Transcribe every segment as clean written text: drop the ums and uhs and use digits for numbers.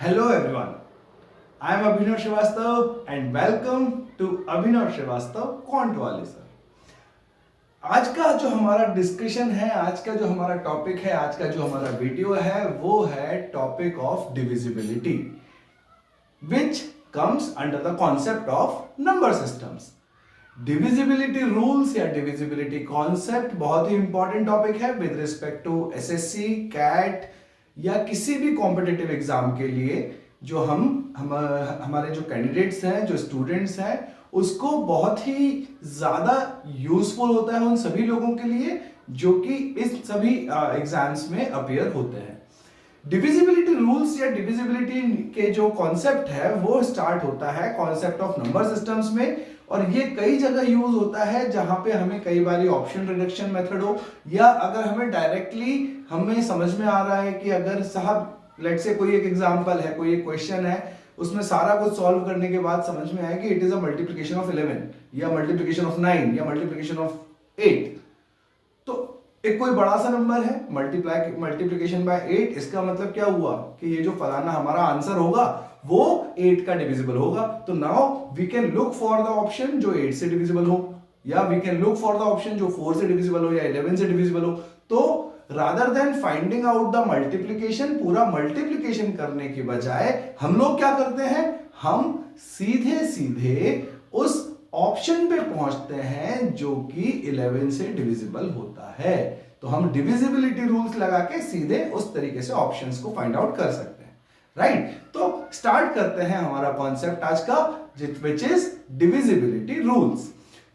Hello everyone, I am Abhinav Srivastav and welcome to Abhinav Srivastav Quant वाले sir. आज का जो हमारा डिस्कशन है, आज का जो हमारा टॉपिक है, आज का जो हमारा वीडियो है वो है topic of divisibility which comes under the concept of number systems. Divisibility rules या डिविजिबिलिटी कॉन्सेप्ट बहुत ही इंपॉर्टेंट टॉपिक है with respect to SSC, CAT या किसी भी कॉम्पिटिटिव एग्जाम के लिए जो हमारे जो कैंडिडेट्स हैं, जो स्टूडेंट्स हैं, उसको बहुत ही ज्यादा यूजफुल होता है उन सभी लोगों के लिए जो कि इस सभी एग्जाम्स में अपीयर होते हैं। डिविजिबिलिटी रूल्स या डिविजिबिलिटी के जो कॉन्सेप्ट है वो स्टार्ट होता है कॉन्सेप्ट ऑफ नंबर सिस्टम्स में, और ये कई जगह यूज होता है जहां पे हमें कई बार ऑप्शन रिडक्शन मेथड हो, या अगर हमें डायरेक्टली हमें समझ में आ रहा है कि अगर साहब लेट्स से कोई एक एग्जांपल है, कोई एक क्वेश्चन है, उसमें सारा कुछ सॉल्व करने के बाद समझ में आए कि it is a multiplication of 11 या मल्टीप्लिकेशन ऑफ 9 या मल्टीप्लिकेशन ऑफ 8, तो एक कोई बड़ा सा नंबर है मल्टीप्लिकेशन बाय 8, इसका मतलब क्या हुआ कि ये जो फलाना हमारा आंसर होगा वो 8 का डिविजिबल होगा। तो now we can look for the option जो 8 से डिविजिबल हो, या we can look for the option जो 4 से डिविजिबल हो या 11 से डिविजिबल हो। तो rather than finding out the multiplication, पूरा मल्टीप्लिकेशन करने की बजाय हम लोग क्या करते हैं, हम सीधे सीधे उस ऑप्शन पे पहुंचते हैं जो कि 11 से डिविजिबल होता है। तो हम डिविजिबिलिटी रूल्स लगा के सीधे उस तरीके से ऑप्शंस को फाइंड आउट कर सकते हैं, राइट। तो स्टार्ट करते हैं हमारा कॉन्सेप्ट आज का विच इज डिविजिबिलिटी रूल्स।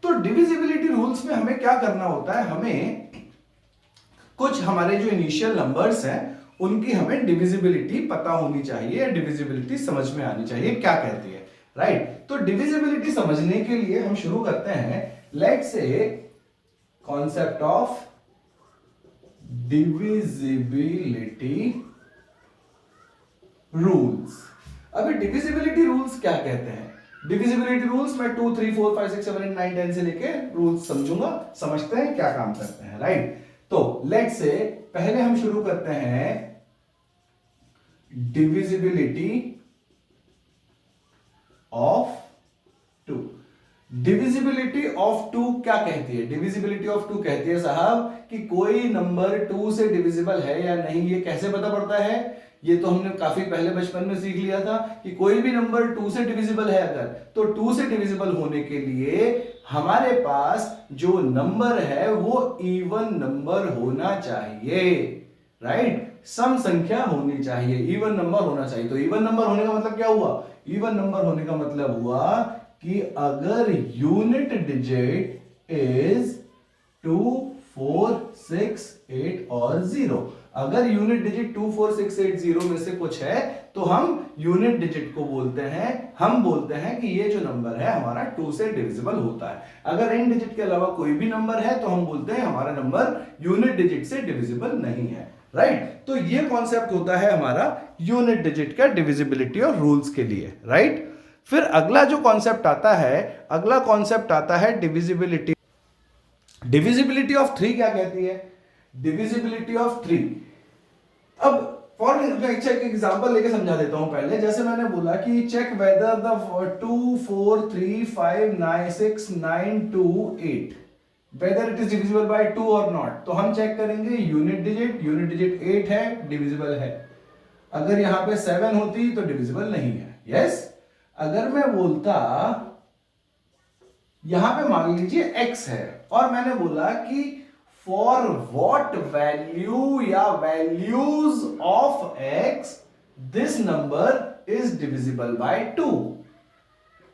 तो डिविजिबिलिटी रूल्स में हमें क्या करना होता है, हमें कुछ हमारे जो इनिशियल नंबर्स हैं उनकी हमें डिविजिबिलिटी पता होनी चाहिए, डिविजिबिलिटी समझ में आनी चाहिए क्या कहती है, राइट। तो डिविजिबिलिटी समझने के लिए हम शुरू करते हैं let's say concept of divisibility rules. अभी डिविजिबिलिटी रूल्स क्या कहते हैं? डिविजिबिलिटी रूल्स मैं 2, 3, 4, 5, 6, 7, 8, 9, 10 से लेके रूल्स समझूंगा, समझते हैं क्या काम करते हैं, राइट। तो लेट्स से पहले हम शुरू करते हैं डिविजिबिलिटी ऑफ 2। डिविजिबिलिटी ऑफ 2 क्या कहती है? डिविजिबिलिटी ऑफ 2 कहती है साहब कि कोई नंबर 2 से डिविजिबल है या नहीं। ये कैसे पता पड़ता है? ये तो हमने काफी पहले बचपन में सीख लिया था कि कोई भी नंबर 2 से डिविजिबल है अगर, तो 2 से डिविजिबल होने के लिए हमारे पास जो नंबर है वो इवन नंबर होना चाहिए, राइट। सम संख्या होनी चाहिए, इवन नंबर होना चाहिए। तो इवन नंबर होने का मतलब क्या हुआ? इवन नंबर होने का मतलब हुआ कि अगर यूनिट डिजिट इज 2, 4, 6, 8 और 0, अगर यूनिट डिजिट 2, 4, 6, 8, 0 में से कुछ है तो हम यूनिट डिजिट को बोलते हैं, हम बोलते हैं कि ये जो नंबर है हमारा 2 से डिविजिबल होता है। अगर इन डिजिट के अलावा कोई भी नंबर है तो हम बोलते हैं हमारा नंबर यूनिट डिजिट से डिविजिबल नहीं है, राइट। तो ये कॉन्सेप्ट होता है हमारा यूनिट डिजिट का डिविजिबिलिटी और रूल्स के लिए, राइट। फिर अगला जो कॉन्सेप्ट आता है, अगला कॉन्सेप्ट आता है डिविजिबिलिटी। डिविजिबिलिटी ऑफ 3 क्या कहती है? डिविजिबिलिटी ऑफ 3, अब फॉर एग्जांपल लेके समझा देता हूं पहले। जैसे मैंने बोला कि check whether the 2, 4, 3, 5, 9, 6, 9, 2, 8 whether it is divisible by 2 और नॉट। तो हम चेक करेंगे यूनिट डिजिट 8 है, डिविजिबल है। अगर यहां पे 7 होती तो डिविजिबल नहीं है, यस। अगर मैं बोलता यहां पे मान लीजिए x है और मैंने बोला कि फॉर व्हाट वैल्यू या values of x this number is divisible by 2।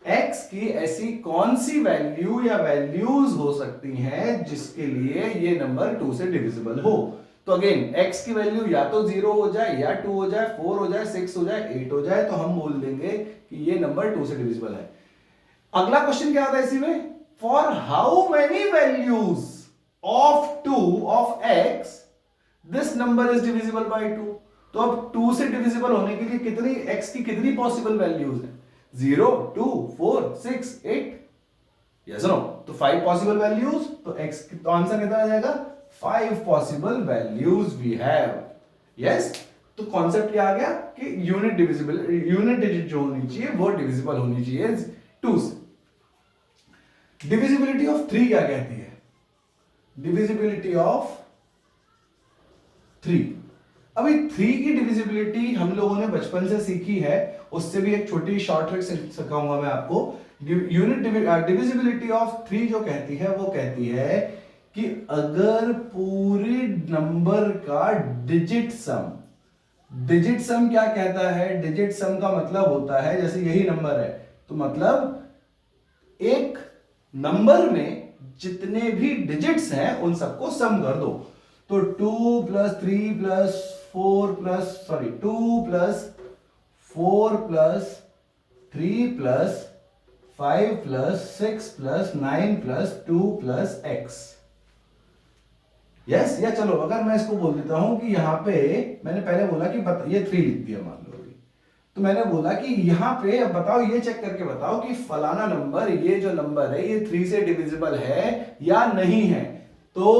x की ऐसी कौन सी वैल्यू या वैल्यूज हो सकती हैं जिसके लिए ये नंबर 2 से डिविजिबल हो? तो अगेन x की वैल्यू या तो 0 हो जाए, या 2 हो जाए, 4 हो जाए, 6 हो जाए, 8 हो जाए, तो हम बोल देंगे कि ये नंबर 2 से डिविजिबल है। अगला क्वेश्चन क्या आता है इसी में? For how many values of 2 of x this number is divisible by 2। तो अब 2 से डिविजिबल होने के लिए कितनी x की कितनी पॉसिबल वैल्यूज हैं? 0, 2, 4, 6, 8, यस नो। तो 5 पॉसिबल वैल्यूज, तो x तो आंसर कितना आ जाएगा? 5 possible values we have, yes. तो कॉन्सेप्ट क्या आ गया कि यूनिट डिजिट जो होनी चाहिए वो डिविजिबल होनी चाहिए 2 से। डिविजिबिलिटी ऑफ 3 क्या कहती है? डिविजिबिलिटी ऑफ 3, अभी 3 की डिविजिबिलिटी हम लोगों ने बचपन से सीखी है, उससे भी एक छोटी शॉर्ट ट्रिक सिखाऊंगा मैं आपको। यूनिट डिविजिबिलिटी ऑफ 3 जो कहती है वो कहती है कि अगर पूरे नंबर का डिजिट सम क्या कहता है? डिजिट सम का मतलब होता है, जैसे यही नंबर है तो मतलब एक नंबर में जितने भी डिजिट्स हैं उन सबको सम कर दो। तो 2 plus 3 plus 4 plus 2 plus 4 plus 3 plus 5 plus 6 plus 9 plus 2 plus x। Yes, या चलो अगर मैं इसको बोल देता हूं कि यहां पे मैंने पहले बोला कि ये 3 लिख दिया मान लो, तो मैंने बोला कि यहां पे अब बताओ, ये चेक करके बताओ कि फलाना नंबर, ये जो नंबर है ये 3 से डिविजिबल है या नहीं है। तो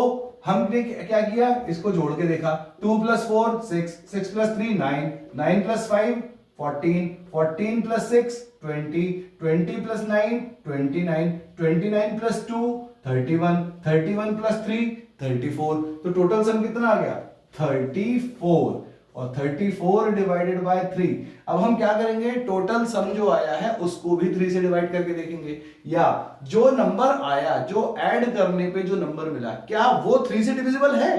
हमने क्या किया, इसको जोड़ के देखा। 2 plus 4 6, 6 plus 3 9, 9 plus 5 14, 14 plus 6 20, 20 plus 9 29, 29 plus 2 31, 31 plus 3 34। तो टोटल सम कितना आ गया? 34, और 34 डिवाइडेड बाय 3। अब हम क्या करेंगे, टोटल सम जो आया है उसको भी 3 से डिवाइड करके देखेंगे, या जो नंबर आया, जो ऐड करने पे जो नंबर मिला, क्या वो 3 से डिविजिबल है?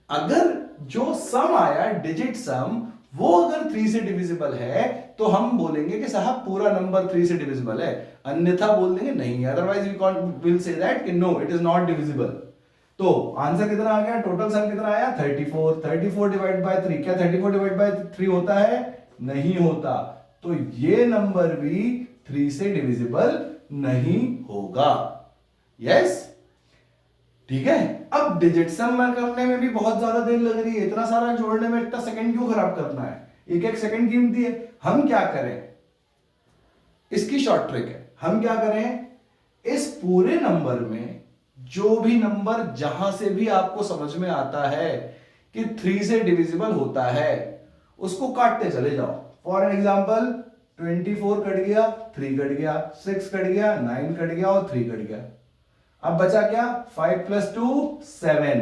अगर जो सम आया डिजिट सम वो अगर 3 से डिविजिबल है तो हम बोलेंगे कि साहब पूरा नंबर 3 से डिविजिबल है, अन्यथा बोल देंगे नहीं, otherwise we will say that कि no it is not divisible. तो आंसर कितना आ गया? टोटल सम कितना आया? 34। 34 डिवाइड बाय 3, क्या 34 डिवाइड बाय 3 होता है? नहीं होता। तो ये नंबर भी 3 से डिविजिबल नहीं होगा। यस, ठीक है। अब डिजिट सम करने में भी बहुत ज्यादा देर लग रही है, इतना सारा जोड़ने में इतना सेकंड क्यों खराब करना है? एक एक सेकंड कीमती है। हम क्या करें, इसकी शॉर्ट ट्रिक है, हम क्या करें, इस पूरे नंबर में जो भी नंबर जहां से भी आपको समझ में आता है कि 3 से डिविजिबल होता है उसको काटते चले जाओ। फॉर एन एग्जाम्पल 24 कट गया, 3 कट गया, 6 कट गया, 9 कट गया और 3 कट गया। अब बचा क्या? 5 प्लस 2 7।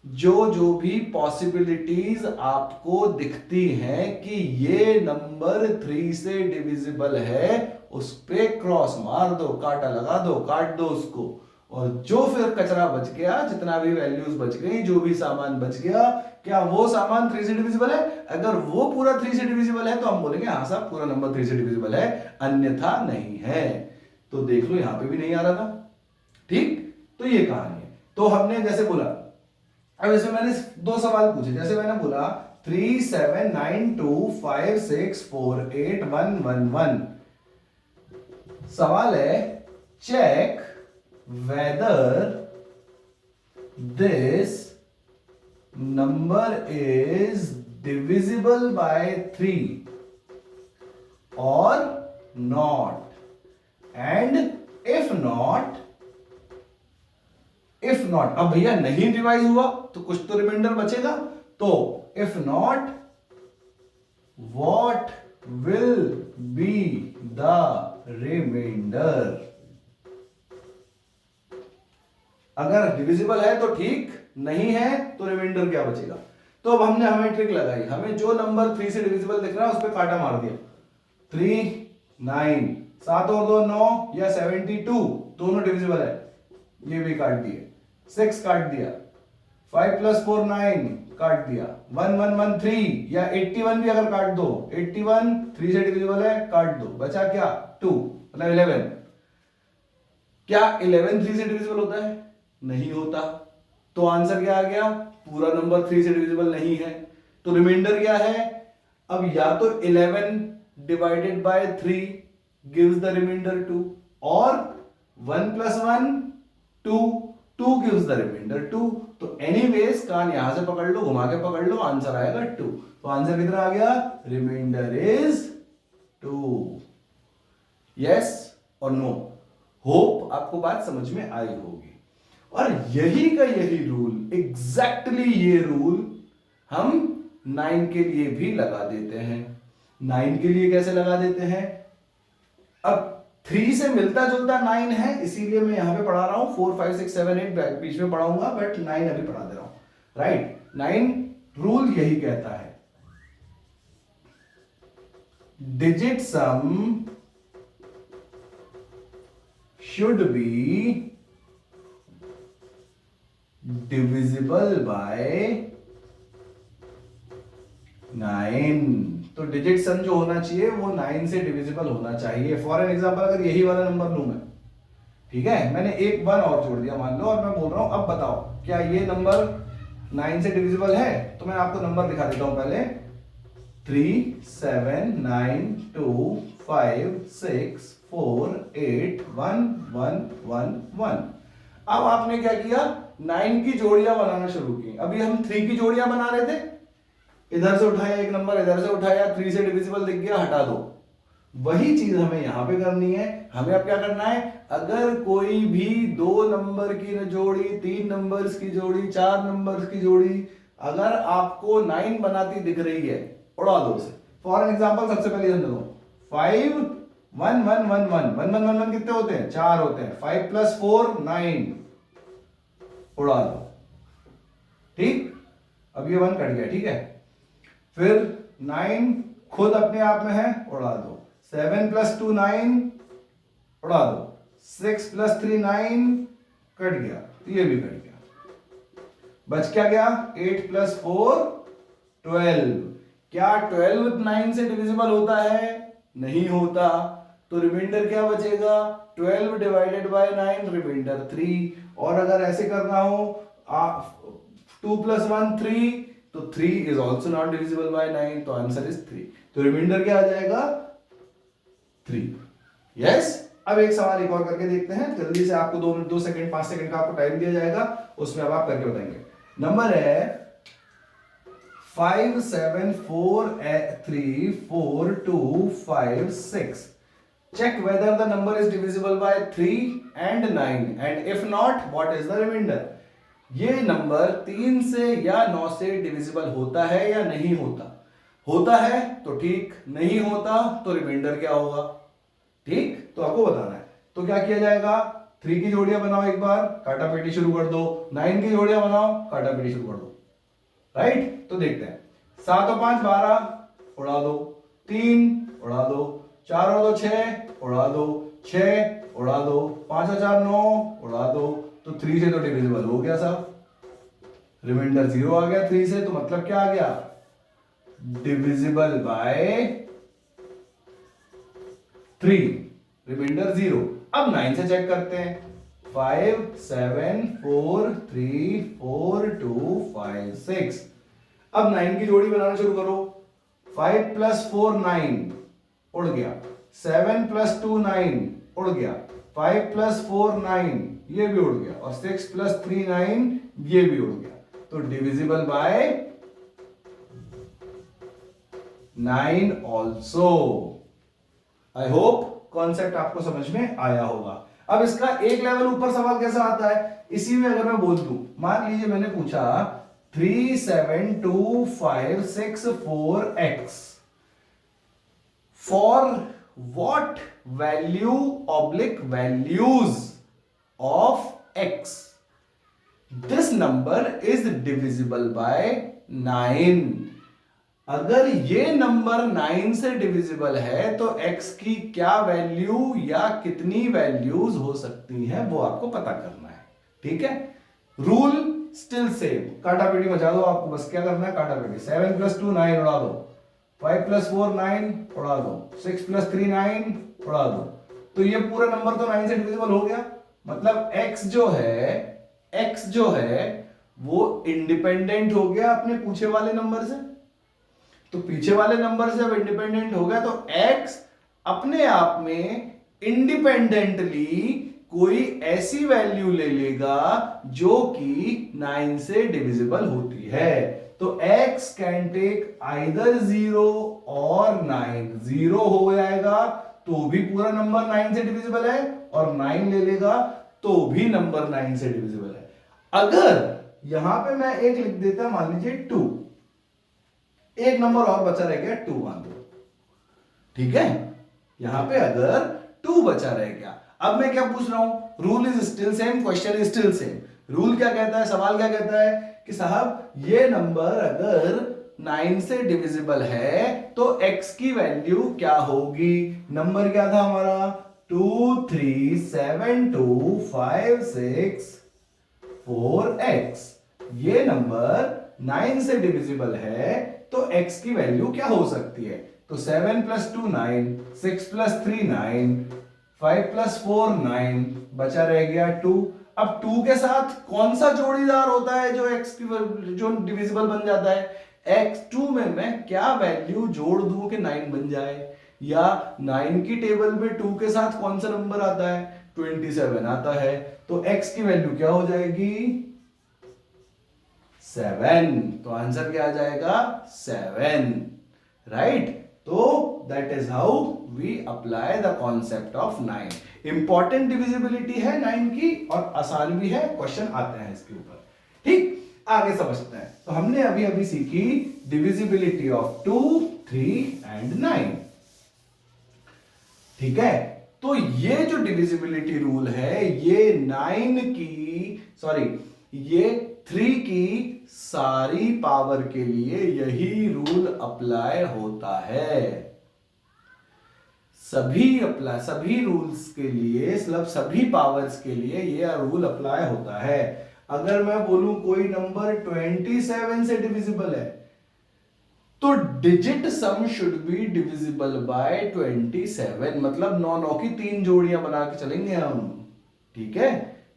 जो भी पॉसिबिलिटीज आपको दिखती हैं कि ये नंबर 3 से डिविजिबल है उस पे क्रॉस मार दो, काटा लगा दो, काट दो उसको, और जो फिर कचरा बच गया, जितना भी वैल्यूज बच गई, जो भी सामान बच गया, क्या वो सामान 3 से डिविजिबल है? अगर वो पूरा 3 से डिविजिबल है तो हम बोलेंगे हाँ साहब पूरा नंबर 3 से डिविजिबल है, अन्यथा नहीं है। तो देख लो यहां पे भी नहीं आ रहा था, ठीक। तो ये कहानी है। तो हमने जैसे बोला, अब इसमें मैंने 2 सवाल पूछे, जैसे मैंने बोला 3 7 9 2 5 6 4 8 1 1 1। सवाल है check whether this number is divisible by 3 or not, and if not, अब भैया नहीं डिवाइड हुआ तो कुछ तो रिमाइंडर बचेगा, तो if not, what will be the remainder? अगर डिविजिबल है तो ठीक, नहीं है तो रिमाइंडर क्या बचेगा? तो अब हमें ट्रिक लगाई, हमें जो नंबर 3 से डिविजिबल दिख रहा है उस पर काटा मार दिया। 3 9, 7 और 2 9 या 72 दोनों डिविजिबल है, ये भी काट दिए। 6 काट दिया, 5 प्लस 4 9 काट दिया, 1 1 1 3 या 81 भी अगर काट दो, 81 3 से डिविजिबल है, काट दो, बचा क्या? 2 मतलब 11। क्या 11 3 से डिविजिबल होता है? नहीं होता। तो आंसर क्या आ गया? पूरा नंबर 3 से डिविजिबल नहीं है। तो रिमाइंडर क्या है? अब या तो 11 divided by 3 gives the remainder 2, और 1 प्लस 1 2, 2 गिव्स द रिमाइंडर 2। तो एनीवेज कान यहां से पकड़ लो, घुमा के पकड़ लो, आंसर आएगा 2। तो आंसर कितना आ गया? Remainder is 2। यस और नो? होप आपको बात समझ में आई होगी। और यही का यही रूल, एग्जैक्टली ये रूल हम 9 के लिए भी लगा देते हैं। 9 के लिए कैसे लगा देते हैं? अब 3 से मिलता जुलता 9 है, इसीलिए मैं यहां पे पढ़ा रहा हूं। 4 5 6 7 8 बीच में पढ़ाऊंगा, बट 9 अभी पढ़ा दे रहा हूं। राइट, 9 रूल यही कहता है, digit some should be divisible by 9। तो डिजिट सम जो होना चाहिए वो 9 से डिविजिबल होना चाहिए। फॉर एन एग्जांपल, अगर यही वाला नंबर लूं मैं, ठीक है, मैंने एक 1 और जोड़ दिया मान लो, और मैं बोल रहा हूं अब बताओ क्या ये नंबर 9 से डिविजिबल है? तो मैं आपको नंबर दिखा देता हूं पहले। 3 7 9 2 5 6 4 8 1 1 1 1। अब आपने क्या किया? 9 की जोड़ियां बनाना शुरू की। अभी हम 3 की जोड़ियां बना रहे थे, इधर से उठाया एक नंबर, इधर से उठाया, 3 से डिविजिबल दिख गया, हटा दो। वही चीज हमें यहां पे करनी है। हमें अब क्या करना है? अगर कोई भी 2 नंबर की जोड़ी, 3 नंबर्स की जोड़ी, 4 नंबर्स की जोड़ी अगर आपको 9 बनाती दिख रही है, उड़ा दो उसे। फॉर एन एग्जाम्पल सबसे पहले समझ लो, 5 1 1 1 1 1 1 1 1 कितने होते हैं? 4 होते हैं। 5 + 4 9, उड़ा दो। ठीक, अब ये 1 कट गया, ठीक है। फिर 9 खुद अपने आप में है, उड़ा दो। 7 + 2 9, उड़ा दो। 6 + 3 9, कट गया, ये भी कट गया। बच क्या गया? 8 + 4 12। क्या 12 9 से डिविजिबल होता है? नहीं होता। तो रिमाइंडर क्या बचेगा? 12 / 9, रिमाइंडर 3। और अगर ऐसे करना हो 2 + 1 3, तो 3 is also not divisible bye 9, तो आंसर इज 3। तो रिमाइंडर क्या आ जाएगा? 3। यस। अब एक सवाल एक और करके देखते हैं जल्दी से। आपको 2 सेकंड 5 सेकंड का आपको टाइम दिया जाएगा, उसमें अब आप करके बताएंगे। नंबर है 5 7 4 3 4 2 5 6। Check whether the number is divisible by 3 and 9, and if not, what is the remainder? ये नंबर 3 से या 9 से डिविजिबल होता है या नहीं होता? होता है तो ठीक, नहीं होता तो रिमाइंडर क्या होगा? ठीक, तो आपको बताना है। तो क्या किया जाएगा? 3 की जोड़ियां बनाओ एक बार, काटा पेटी शुरू कर दो। 9 की जोड़ियां बनाओ, काटा पेटी शुरू कर दो। राइट, तो देखते हैं। 7 और 5 12, उड़ा दो। 3 उड़ा दो। 4 और 2 6, उड़ा दो। 6 उड़ा दो। 5 और 4 9, उड़ा दो। तो 3 से तो डिविजिबल हो गया साहब, रिमाइंडर 0 आ गया 3 से, तो मतलब क्या आ गया? Divisible by 3, remainder 0। अब 9 से चेक करते हैं। 5 7 4 3 4 2 5 6। अब 9 की जोड़ी बनाना शुरू करो। 5 + 4 9, उड़ गया। 7 + 2 9, उड़ गया। 5 + 4 9, ये भी उड़ गया। और 6 + 3 9, ये भी उड़ गया। तो divisible by 9 also. I hope concept आपको समझ में आया होगा। अब इसका एक लेवल ऊपर सवाल कैसा आता है? इसी में अगर मैं बोल दूं, मान लीजिए मैंने पूछा 3 7 2 5 6 4 x for what value oblique values of x this number is divisible by 9। अगर ये नंबर 9 से डिविजिबल है तो x की क्या वैल्यू या कितनी वैल्यूज हो सकती हैं वो आपको पता करना है। ठीक है, रूल स्टिल सेम। काटा पेटी मचा दो, आपको बस क्या करना है? काटा पेटी। 7 + 2 9, उड़ा दो। 5 + 4 9, उड़ा दो। 6 + 3 9, उड़ा दो। तो ये पूरा नंबर तो 9 से डिविजिबल हो गया। मतलब x जो है वो इंडिपेंडेंट हो गया अपने पूछे वाले नंबर से। तो पीछे वाले नंबर से अब इंडिपेंडेंट हो गया, तो x अपने आप में इंडिपेंडेंटली कोई ऐसी वैल्यू ले लेगा जो कि 9 से डिविजिबल होती है। तो x कैन टेक आइदर 0 और 9। 0 हो जाएगा तो भी पूरा नंबर 9 से डिविजिबल है, और 9 ले लेगा तो भी नंबर 9 से डिविजिबल है। अगर यहां पे मैं एक लिख देता, मान लीजिए 2, एक नंबर और बचा रह गया 2 मान लो, ठीक है। यहां पे अगर 2 बचा रह गया, अब मैं क्या पूछ रहा हूं, rule is still same, question is still same. Rule क्या कहता है, सवाल क्या कहता है कि साहब ये नंबर अगर 9 से डिविजिबल है तो x की वैल्यू क्या होगी। नंबर क्या था हमारा, 2 3 7 2 5 6 4x। ये नंबर 9 से डिविजिबल है तो x की वैल्यू क्या हो सकती है, तो 7 + 2 9, 6 + 3 9, 5 + 4 9, बचा रह गया 2। अब 2 के साथ कौन सा जोड़ीदार होता है जो x की जो डिविजिबल बन जाता है, x2 में मैं क्या वैल्यू जोड़ दूं कि 9 बन जाए, या 9 की टेबल में 2 के साथ कौन सा नंबर आता है, 27 आता है, तो x की वैल्यू क्या हो जाएगी 7। तो आंसर क्या आ जाएगा 7, राइट। तो that is how we apply the concept of 9। Important divisibility है 9 की और आसान भी है, क्वेश्चन आते हैं इसके ऊपर, ठीक। आगे समझते हैं। तो हमने अभी अभी सीखी डिविजिबिलिटी ऑफ 2, 3 एंड 9, ठीक है। तो ये जो डिविजिबिलिटी रूल है ये 9 की ये 3 की सारी पावर के लिए यही रूल अप्लाई होता है। सभी रूल्स के लिए, मतलब सभी पावर्स के लिए ये रूल अप्लाई होता है। अगर मैं बोलूं कोई नंबर 27 से डिविजिबल है तो digit sum should be divisible bye 27, मतलब 9 की 3 जोड़ियां बना के चलेंगे हम, ठीक है।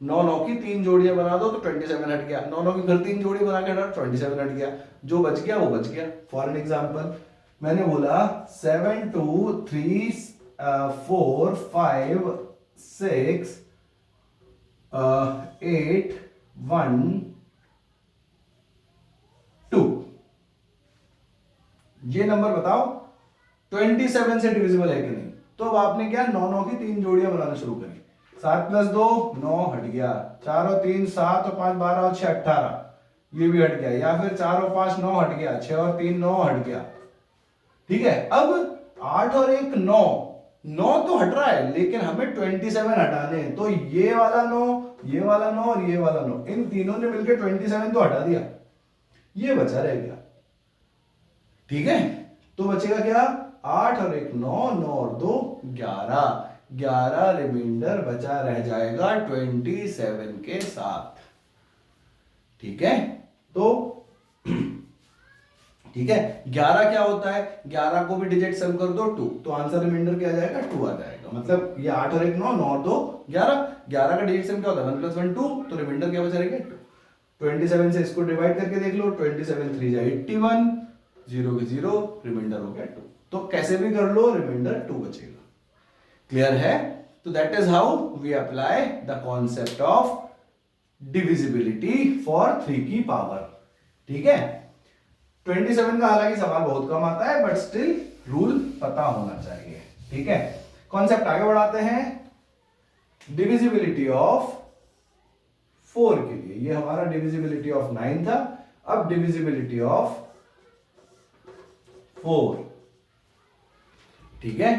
9 की 3 जोड़ियां बना दो तो 27 हट गया, 9 की फिर 3 जोड़ी बना के हटा 27 हट गया, जो बच गया वो बच गया। फॉर एन एग्जाम्पल मैंने बोला 7 2 3 4 5 6 8 1 2, ये नंबर बताओ 27 से डिविजिबल है कि नहीं। तो अब आपने क्या 9 की 3 जोड़ियां बनाना शुरू करी, 7 + 2 9 हट गया, 4 और 3 7 और 5 12 और 6 18, ये भी हट गया, या फिर 4 और 5 9 हट गया, 6 और 3 9 हट गया, ठीक है। अब 8 और 1 9, 9 तो हट रहा है लेकिन हमें 27 हटाने हैं, तो ये वाला 9, ये वाला 9 और ये वाला 9, इन तीनों ने मिलकर 27 तो हटा दिया, ये बचा रह गया, ठीक है। तो बचेगा क्या, 8 और 1 9, 9 और 2 11, 11 रिमाइंडर बचा रह जाएगा 27 के साथ, ठीक है। तो ठीक है, 11 क्या होता है, 11 को भी डिजिट सम कर दो 2, तो आंसर रिमाइंडर क्या आ जाएगा 2 आ जाएगा, मतलब ये 8 और 1 9, 9 और 2 11, 11 का डिजिट सम क्या होता है 1 + 1 2, तो रिमाइंडर क्या बचा रहेगा 2। 27 से इसको डिवाइड करके देख लो, 27 3 जा 81, 0 के 0, रिमाइंडर हो गया 2। तो कैसे भी कर लो रिमाइंडर 2 बचेगा, क्लियर है। तो that is how we apply the concept of divisibility for 3 की पावर, ठीक है। 27 का हालांकि सवाल बहुत कम आता है बट स्टिल रूल पता होना चाहिए, ठीक है। कॉन्सेप्ट आगे बढ़ाते हैं। डिविजिबिलिटी ऑफ 4 के लिए, ये हमारा डिविजिबिलिटी ऑफ 9 था, अब डिविजिबिलिटी ऑफ 4, ठीक है।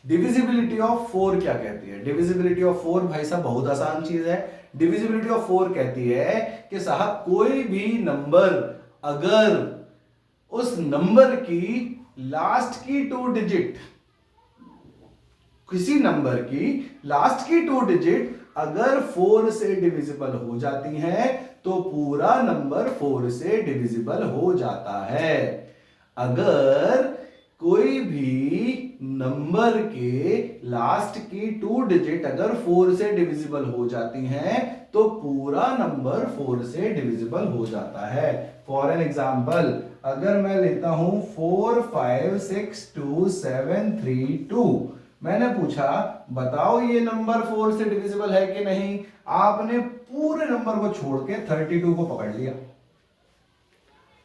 डिविजिबिलिटी ऑफ 4 क्या कहती है, डिविजिबिलिटी ऑफ 4 भाई साहब बहुत आसान चीज है। डिविजिबिलिटी ऑफ 4 कहती है कि साहब कोई भी नंबर अगर उस नंबर की लास्ट की 2 डिजिट, किसी नंबर की लास्ट की 2 डिजिट अगर 4 से डिविजिबल हो जाती हैं तो पूरा नंबर 4 से डिविजिबल हो जाता है। अगर कोई भी नंबर के लास्ट की 2 डिजिट अगर 4 से डिविजिबल हो जाती हैं तो पूरा नंबर 4 से डिविजिबल हो जाता है। फॉर एन एग्जाम्पल अगर मैं लेता हूं 4 5 6 2 7 3 2, मैंने पूछा बताओ ये नंबर 4 से डिविजिबल है कि नहीं, आपने पूरे नंबर को छोड़ के 32 को पकड़ लिया,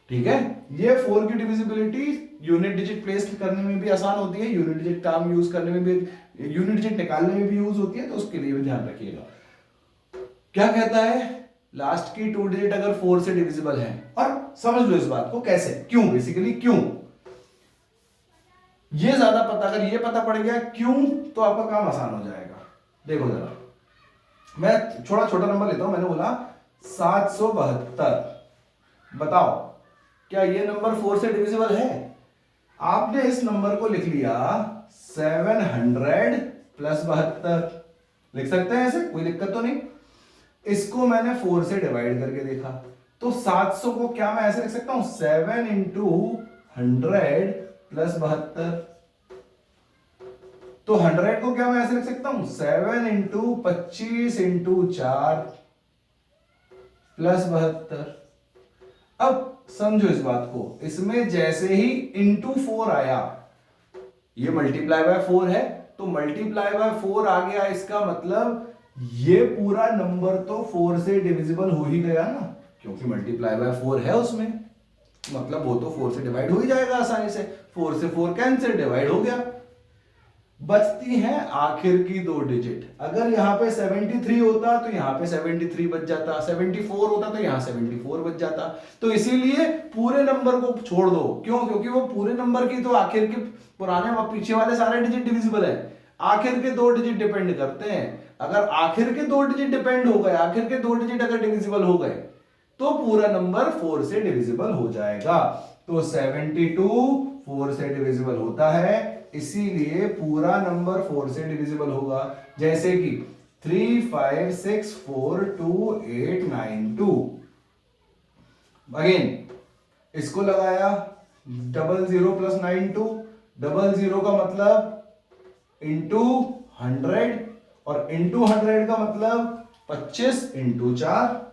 ठीक है। ये 4 की डिविजिबिलिटी यूनिट डिजिट प्लेस करने में भी आसान होती है, यूनिट डिजिट टर्म यूज करने में भी, यूनिट डिजिट निकालने में भी यूज होती है, तो उसके लिए भी ध्यान रखिएगा। क्या कहता है, लास्ट की 2 डिजिट अगर 4 से डिविजिबल है, और समझ लो इस बात को कैसे, क्यों, बेसिकली क्यों, ये ज्यादा पता, अगर ये पता पड़ गया क्यों तो आपका काम आसान हो जाएगा। देखो जरा, मैं छोटा छोटा नंबर लेता हूं, मैंने बोला 772। बताओ क्या ये नंबर 4 से डिविजिबल है? आपने इस नंबर को लिख लिया 700 प्लस 72, लिख सकते हैं ऐसे, कोई दिक्कत तो नहीं। इसको मैंने 4 से डिवाइड करके देखा तो 700 को क्या मैं ऐसे लिख सकता हूं 7 इंटू 100 प्लस 72। तो 100 को क्या मैं ऐसे लिख सकता हूं 7 इंटू 25 इंटू 4 प्लस 72। अब समझो इस बात को, इसमें जैसे ही इंटू 4 आया, ये मल्टीप्लाई बाय 4 है तो मल्टीप्लाई बाय 4 आ गया, इसका मतलब ये पूरा नंबर तो 4 से डिविजिबल हो ही गया ना, क्योंकि मल्टीप्लाई बाय 4 है उसमें, मतलब वो तो 4 से डिवाइड हो ही जाएगा आसानी से। 4 से 4 कैंसिल, डिवाइड हो गया। बचती हैं आखिर की दो डिजिट। अगर यहां पे 73 होता तो यहां पे 73 बच जाता, 74 होता तो यहां 74 बच जाता। तो इसीलिए पूरे नंबर को छोड़ दो, क्यों? क्योंकि वो पूरे नंबर की तो आखिर के पुराने व पीछे वाले सारे डिजिट डिविजिबल है, आखिर के दो डिजिट डिपेंड करते हैं। अगर आखिर के दो डिजिट डिपेंड हो गए, आखिर के दो डिजिट अगर डिविजिबल हो गए तो पूरा नंबर 4 से डिविजिबल हो जाएगा। तो 72 4 से डिविजिबल होता है, इसीलिए पूरा नंबर 4 से डिविजिबल होगा। जैसे कि 35642892। अगेन इसको लगाया 00 प्लस 92, 00 का मतलब इंटू 100 और इंटू 100 का मतलब 25 इंटू 4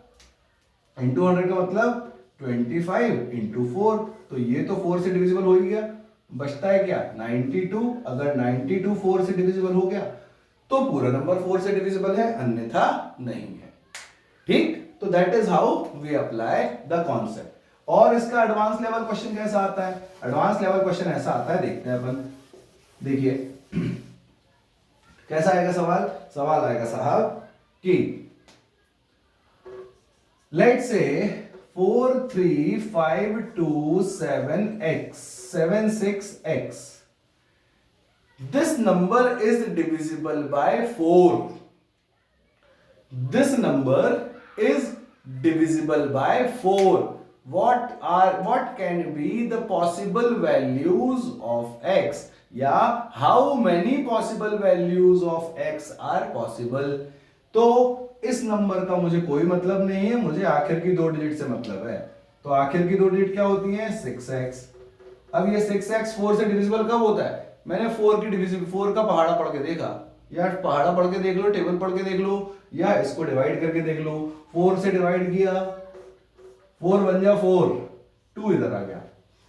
इंटू 100 का मतलब 25 इंटू 4। तो ये तो 4 से डिविजिबल हो ही गया। बचता है क्या 92। अगर 92 4 से डिविजिबल हो गया तो पूरा नंबर 4 से डिविजिबल है, अन्यथा नहीं है। ठीक, तो that is how we apply the concept. और इसका एडवांस लेवल क्वेश्चन कैसा आता है? एडवांस लेवल क्वेश्चन ऐसा आता है, देखते हैं अपन। देखिए कैसा आएगा सवाल। सवाल आएगा साहब कि let's say 43527x 76x, this number is divisible by 4. This number is divisible by 4. What can be the possible values of x? या how many possible values of x are possible? तो इस नंबर का मुझे कोई मतलब नहीं है, मुझे आखिर की दो डिजिट से मतलब है। तो आखिर की दो डिजिट क्या होती है 6x। अब ये 6x 4 से डिविजिबल कब होता है? मैंने 4 की डिविजिबल 4 का पहाड़ा पढ़ के देखा, या पहाड़ा पढ़ के देख लो, टेबल पढ़ के देख लो, या इसको डिवाइड करके देख लो। 4 से डिवाइड किया, 4 बन जा 4, 2 इधर आ गया।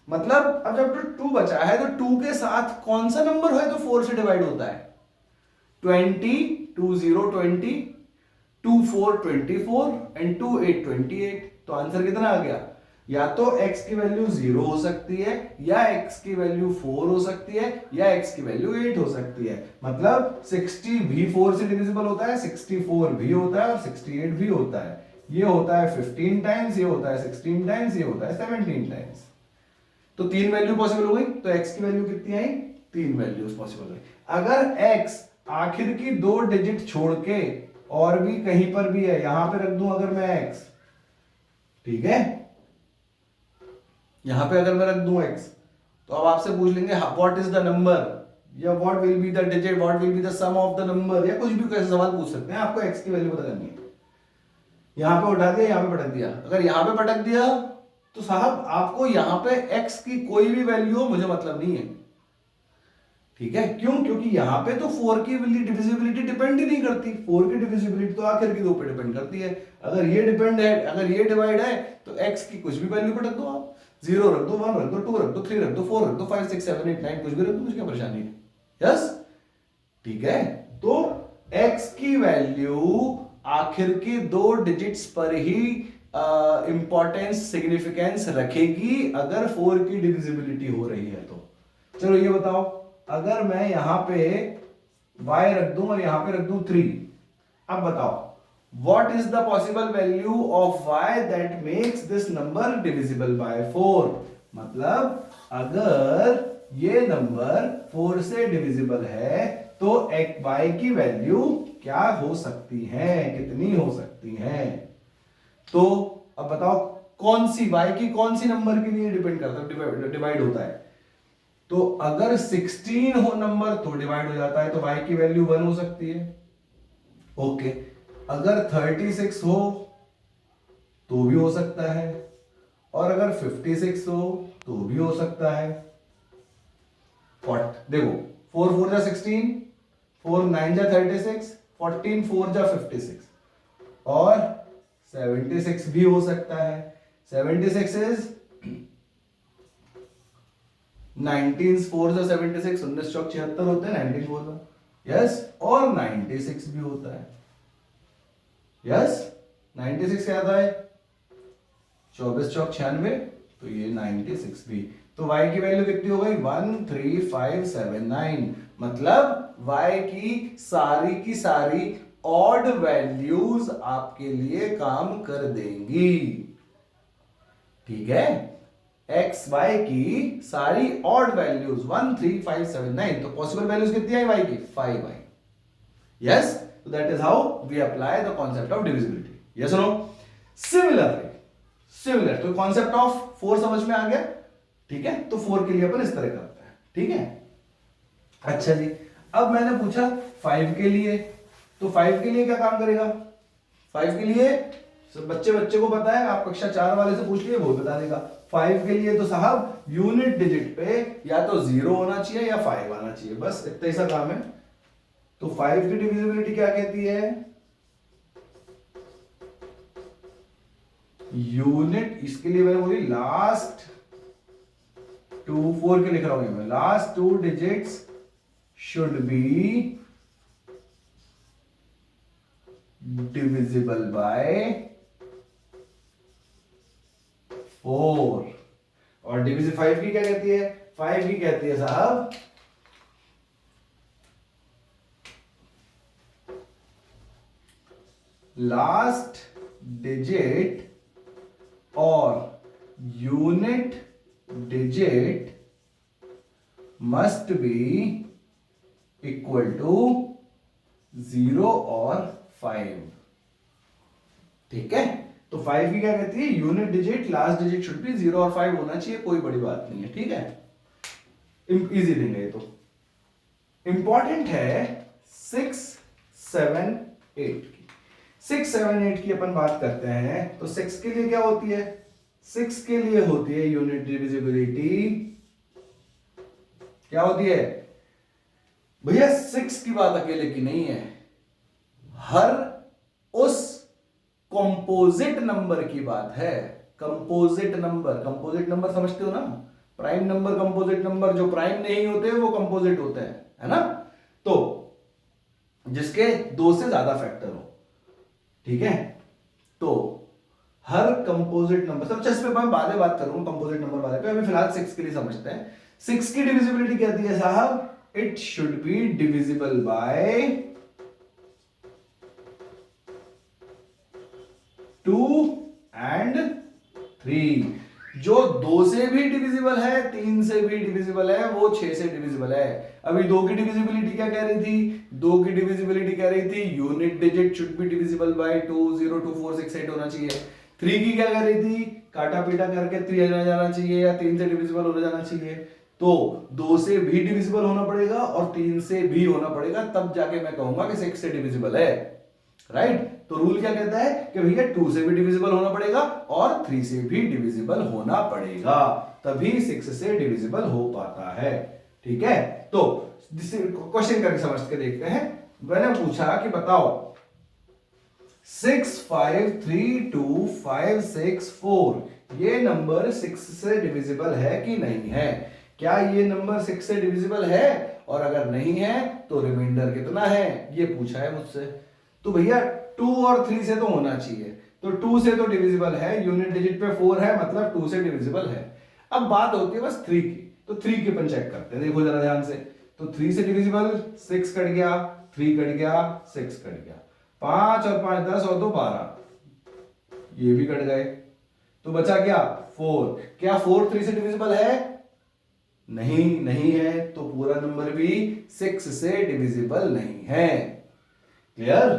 मतलब अब जब 2 बचा है तो 2 के साथ कौन सा नंबर है तो 4 से डिवाइड होता है? 20, 2 0 20, 2 4 24 एंड 2 8 28। तो आंसर कितना आ गया? या तो x की वैल्यू 0 हो सकती है, या x की वैल्यू 4 हो सकती है, या x की वैल्यू 8 हो सकती है। मतलब 60 भी 4 से डिविजिबल होता है, 64 भी होता है और 68 भी होता है। ये होता है 15 टाइम्स, ये होता है 16 टाइम्स, ये होता है 17 टाइम्स। तो 3 वैल्यू पॉसिबल हो गई। तो x की वैल्यू कितनी आई? 3 वैल्यूज पॉसिबल हुई। अगर x आखिर की दो डिजिट छोड़ के और भी कहीं पर भी है, यहां पे रख दूं अगर मैं x, ठीक है, यहां पे अगर मैं रख दूं x, तो अब आपसे पूछ लेंगे व्हाट इज द नंबर, या what will be the digit, what will be the sum of the number, या कुछ भी कैसे सवाल पूछ सकते हैं। आपको x की वैल्यू पता करनी है। यहां पे उठा दिया, यहां पे पटक दिया। अगर यहां पे पटक दिया तो साहब आपको यहां पे x की कोई भी वैल्यू हो, मुझे मतलब नहीं है। ठीक है, क्यों? क्योंकि यहां पे तो 4 की डिविजिबिलिटी डिपेंड ही नहीं करती। 4 की डिविजिबिलिटी तो आखिर की दो पे डिपेंड करती है। अगर ये डिपेंड है, अगर ये डिवाइड है, तो x की कुछ भी वैल्यू पटक दो आप। 0 रख दो, 1 रख दो, 2 रख दो, 3 रख दो, 4 रख दो, 5 6 7 8 9 कुछ भी रख दो, मुझे क्या परेशानी है। यस, ठीक है। तो x की वैल्यू आखिर की दो डिजिट्स पर ही इंपॉर्टेंस सिग्निफिकेंस रखेगी अगर 4 की डिविजिबिलिटी हो रही है तो। चलो ये बताओ, अगर मैं यहां पे y रख दूं और यहां पे रख दूं 3, अब बताओ what is the possible value of y that makes this number divisible by 4? मतलब अगर ये नंबर 4 से डिविजिबल है, तो y की वैल्यू क्या हो सकती है, कितनी हो सकती है? तो अब बताओ कौन सी y की कौन सी नंबर के लिए डिपेंड करता है, डिवाइड होता है? तो अगर 16 हो नंबर तो डिवाइड हो जाता है, तो y की वैल्यू 1 हो सकती है। ओके, अगर 36 हो तो भी हो सकता है, और अगर 56 हो तो भी हो सकता है। देखो 4 4 जा 16, 4 9 जा 36, 14 4 जा 56, और 76 भी हो सकता है। 76 इज 19 4 जा 76, 19 चौक 76 होते हैं, 19 4 जा, यस, और 96 भी होता है, यस। 96 क्या आता है? 24 चौक 96, तो ये 96 भी। तो y की वैल्यू कितनी हो गई? 13579। मतलब y की सारी ऑड वैल्यूज आपके लिए काम कर देंगी, ठीक है? x y की सारी ऑड वैल्यूज 13579, तो पॉसिबल वैल्यूज कितनी आई y की? 5y। Yes, so that is how we apply the concept of divisibility. Yes or no? Similar, तो कॉन्सेप्ट ऑफ 4 समझ में आ गया, ठीक है? तो 4 के लिए अपन इस तरह करते हैं, ठीक है? अच्छा जी, अब मैंने पूछा 5 के लिए, तो 5 के लिए क्या काम करेगा? 5 के लिए बच्चे को पता है, आप कक्षा 4 वाले से पूछ लिए वो बता देगा। 5 के लिए तो साहब यूनिट डिजिट पे या तो 0 होना चाहिए या 5 आना चाहिए, बस इतना ही सा काम है। तो 5 की डिविजिबिलिटी क्या कहती है? यूनिट, इसके लिए मैंने बोली लास्ट 4 के लिख रहा हूं मैं, last 2 digits should be divisible bye 4। और डिविजिबल 5 की क्या कहती है? 5 की कहती है साहब लास्ट डिजिट और unit digit must be equal to 0 और 5, ठीक है? तो 5 की क्या कहती है? Unit digit last digit should be 0 और 5 होना चाहिए, कोई बड़ी बात नहीं है, ठीक है? इजी थिंग है। तो इंपॉर्टेंट है 6 7 8 की। 6 7 8 की अपन बात करते हैं, तो 6 के लिए क्या होती है? 6 के लिए होती है यूनिट डिविजिबिलिटी, क्या होती है भैया? 6 की बात अकेले की नहीं है, हर उस कंपोजिट नंबर की बात है। कंपोजिट नंबर समझते हो ना? प्राइम नंबर, कंपोजिट नंबर, जो प्राइम नहीं होते वो कंपोजिट होते हैं, है ना? तो जिसके 2 से ज्यादा फैक्टर हो, ठीक है? तो हर कंपोजिट नंबर, सब इस पे मैं बाद में बात करूंगा कंपोजिट नंबर वाले पे, अभी फिलहाल 6 के लिए समझते हैं। 6 की डिविजिबिलिटी कहती है साहब, it should be divisible by 2 and 3। जो 2 से भी डिविजिबल है, 3 से भी डिविजिबल है, वो 6 से डिविजिबल है। अभी 2 की डिविजिबिलिटी क्या कह रही थी? 2 की डिविजिबिलिटी कह रही थी unit digit should be divisible by 2 0 2 4 6 8 होना चाहिए। 3 की क्या कह रही थी? काटा पीटा करके 3 आ जाना चाहिए या 3 से डिविजिबल हो जाना चाहिए। तो 2 से भी डिविजिबल होना पड़ेगा और 3 से भी होना पड़ेगा, तब जाके मैं कहूंगा कि 6 से डिविजिबल है, राइट? तो रूल क्या कहता है कि भैया 2 से भी डिविजिबल होना पड़ेगा और 3 से भी डिविजिबल होना पड़ेगा, तभी 6 से डिविजिबल हो पाता है, ठीक है? तो क्वेश्चन करके समझ के देखते हैं। मैंने पूछा कि बताओ 6 5 3 2 5 6 4 ये नंबर 6 से डिविजिबल है कि नहीं है? क्या ये नंबर 6 से डिविजिबल है? और अगर नहीं है तो रिमाइंडर कितना है, ये पूछा है मुझसे। तो भैया 2 और 3 से तो होना चाहिए, तो 2 से तो डिविजिबल है, यूनिट डिजिट पे 4 है, मतलब 2 से डिविजिबल है। अब बात होती है बस 3 की, तो 3 की अपन चेक करते हैं, देखो जरा ध्यान से। तो 3 से डिविजिबल 6 कट गया, 3 कट गया, 6 कट गया, 5 और 5 10 और 2 12, ये भी कट गए, तो बचा क्या? 4। क्या 4 3 से डिविजिबल है? नहीं है तो पूरा नंबर भी 6 से डिविजिबल नहीं है। क्लियर?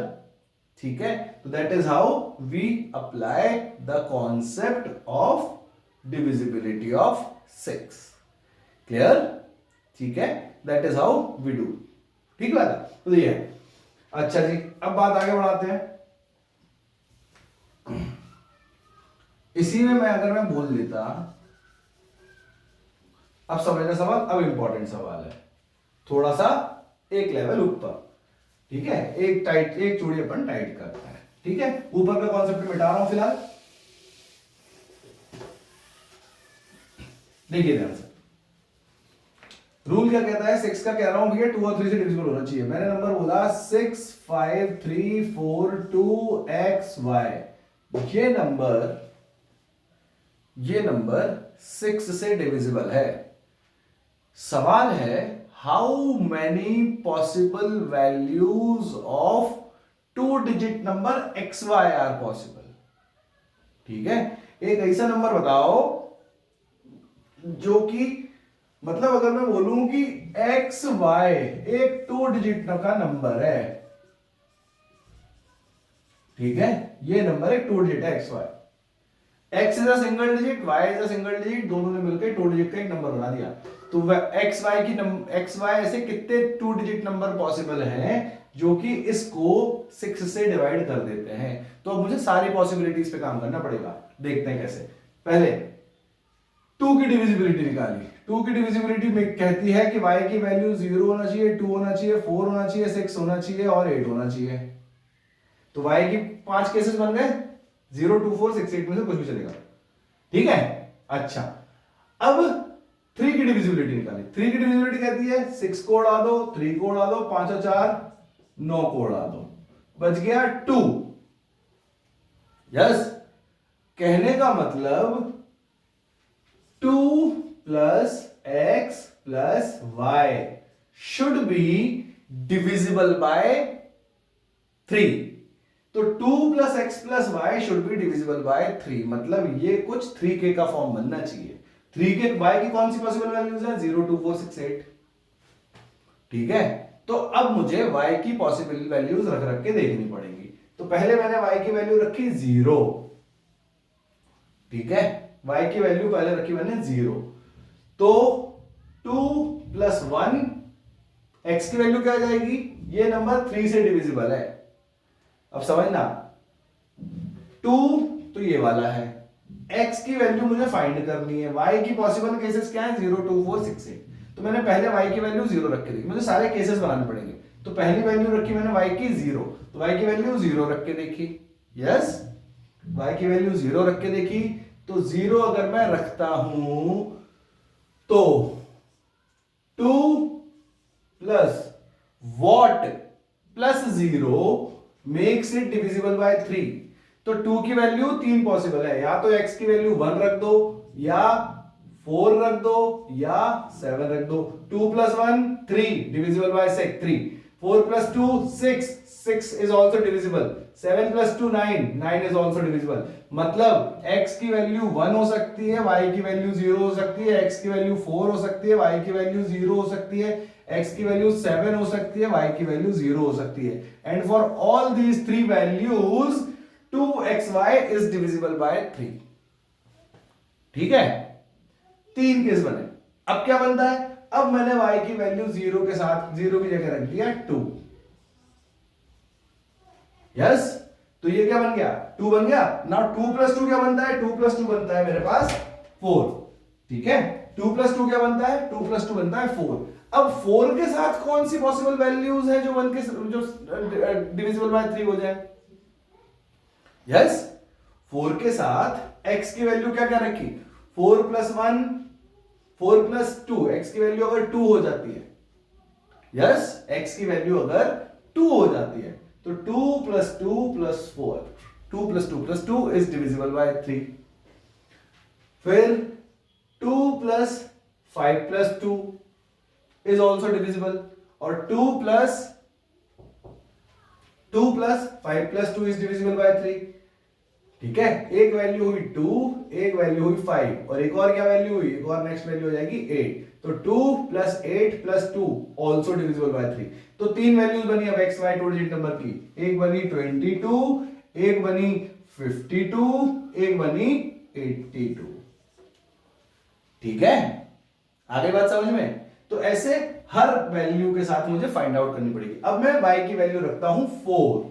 ठीक है, तो that is how we apply the concept of divisibility of 6। Clear? ठीक है, that is how we do. ठीक बात है, तो ये है। अच्छा जी, अब बात आगे बढ़ाते हैं। इसी में अगर मैं बोल देता, अब समझना सवाल, अब इंपॉर्टेंट सवाल है, थोड़ा सा एक लेवल ऊपर। ठीक है, एक चूड़ी अपन टाइट करता है। ठीक है, ऊपर का कॉन्सेप्ट मिटा रहा हूं फिलहाल। देखिए ध्यान से, रूल क्या कहता है, 6 का कह रहा हूं भैया 2 और 3 से डिविजिबल होना चाहिए। मैंने नंबर बोला 6 5 3 4 2 XY। ये नंबर 6 से डिविजिबल है। सवाल है how many possible values of 2 digit number XY are possible. ठीक है, एक ऐसा नंबर बताओ जो कि मतलब अगर मैं बोलूं कि XY एक 2 डिजिट का नंबर है। ठीक है, ये नंबर एक 2 डिजिट है XY। X is a single digit, Y is a single digit, दोनों ने मिलकर 2 डिजिट का एक नंबर बना दिया। तो XY ऐसे कितने 2 डिजिट नंबर पॉसिबल हैं जो कि इसको 6 से डिवाइड कर देते हैं। तो अब मुझे सारी पॉसिबिलिटीज पे काम करना पड़ेगा। देखते हैं कैसे। पहले 2 की डिविजिबिलिटी निकाली। 2 की डिविजिबिलिटी में कहती है कि y की वैल्यू 0 होना चाहिए, 2 होना चाहिए, 4 होना चाहिए, 6 होना चाहिए और 8 होना चाहिए। तो y की 5 केसेस बन गए, 0 2 4 6 8 में से कुछ भी चलेगा। ठीक है, अच्छा अब 3 की डिविजिबिलिटी निकाली। 3 की डिविजिबिलिटी कहती है 6 को उड़ा दो, 3 को उड़ा दो, 5 और 4 9 को उड़ा दो, बच गया 2। यस, कहने का मतलब 2 plus x plus y should be divisible by 3। तो 2 plus x plus y should be divisible by 3, मतलब ये कुछ 3k का फॉर्म बनना चाहिए। 3k y की कौन सी पॉसिबल वैल्यूज है, 0 2 4 6 8। ठीक है, तो अब मुझे y की पॉसिबल वैल्यूज रख रख के देखनी पड़ेगी। तो पहले मैंने y की वैल्यू रखी 0। ठीक है, y की वैल्यू पहले रखी मैंने 0। तो 2 प्लस 1 x की वैल्यू क्या आ जाएगी, ये नंबर 3 से डिविजिबल है। अब समझना, 2 तो ये वाला है, x की वैल्यू मुझे फाइंड करनी है। y की पॉसिबल केसेस क्या है, 0 2 4 6 8। तो मैंने पहले y की वैल्यू 0 रख के देखी, मुझे सारे केसेस बनाने पड़ेंगे। तो पहली वैल्यू रखी मैंने y की 0, तो y की वैल्यू 0 रख के देखी। यस, y की वैल्यू 0 रख के देखी। तो 0 अगर मैं रखता हूं तो 2 plus what plus 0 makes it divisible by 3। तो 2 की वैल्यू 3 पॉसिबल है, या तो x की वैल्यू 1 रख दो, या 4 रख दो, या 7 रख दो। 2 plus 1 3 divisible by 3। 4 plus 2 6 6 is also divisible। 7 plus 2 9 9 is also divisible। मतलब x की वैल्यू 1 हो सकती है, y की वैल्यू 0 हो सकती है, x की वैल्यू 4 हो सकती है, y की वैल्यू 0 हो सकती है, x की वैल्यू 7 हो सकती है, y की वैल्यू 0 हो सकती है। And for all these 3 values 2xy is divisible by 3। ठीक है, 3 केस बने। अब क्या बनता है, अब मैंने y की वैल्यू 0 के साथ 0 की जगह रख दिया 2। यस, तो ये क्या बन गया, 2 बन गया ना। 2 प्लस 2 क्या बनता है, 2 प्लस 2 बनता है मेरे पास 4। ठीक है, 2 प्लस 2 क्या बनता है, 2 प्लस 2 बनता है 4। अब 4 के साथ कौन सी पॉसिबल वैल्यूज है जो 1 के जो डिविजिबल बाय 3 हो जाए। यस, 4 के साथ x की वैल्यू क्या क्या रखी, 4 प्लस 1 4 प्लस 2, x की वैल्यू अगर 2 हो जाती है। यस, x की वैल्यू अगर 2 हो जाती है तो 2 plus 2 plus 4, 2 plus 2 plus 2 is divisible by 3। फिर 2 plus 5 plus 2 is also divisible, और 2 plus 5 plus 2 is divisible by 3। ठीक है, एक वैल्यू हुई 2, एक वैल्यू हुई 5 और एक और क्या वैल्यू हुई, एक और नेक्स्ट वैल्यू हो जाएगी 8। तो 2 + 8 + 2 ऑल्सो डिविजिबल बाय 3। तो तीन वैल्यूज बनी अब X Y two digit number की, एक बनी 22, एक बनी 52, एक बनी 82। ठीक है, आगे बात समझ में। तो ऐसे हर वैल्यू के साथ मुझे फाइंड आउट करनी पड़ेगी। अब मैं y की वैल्यू रखता हूं 4।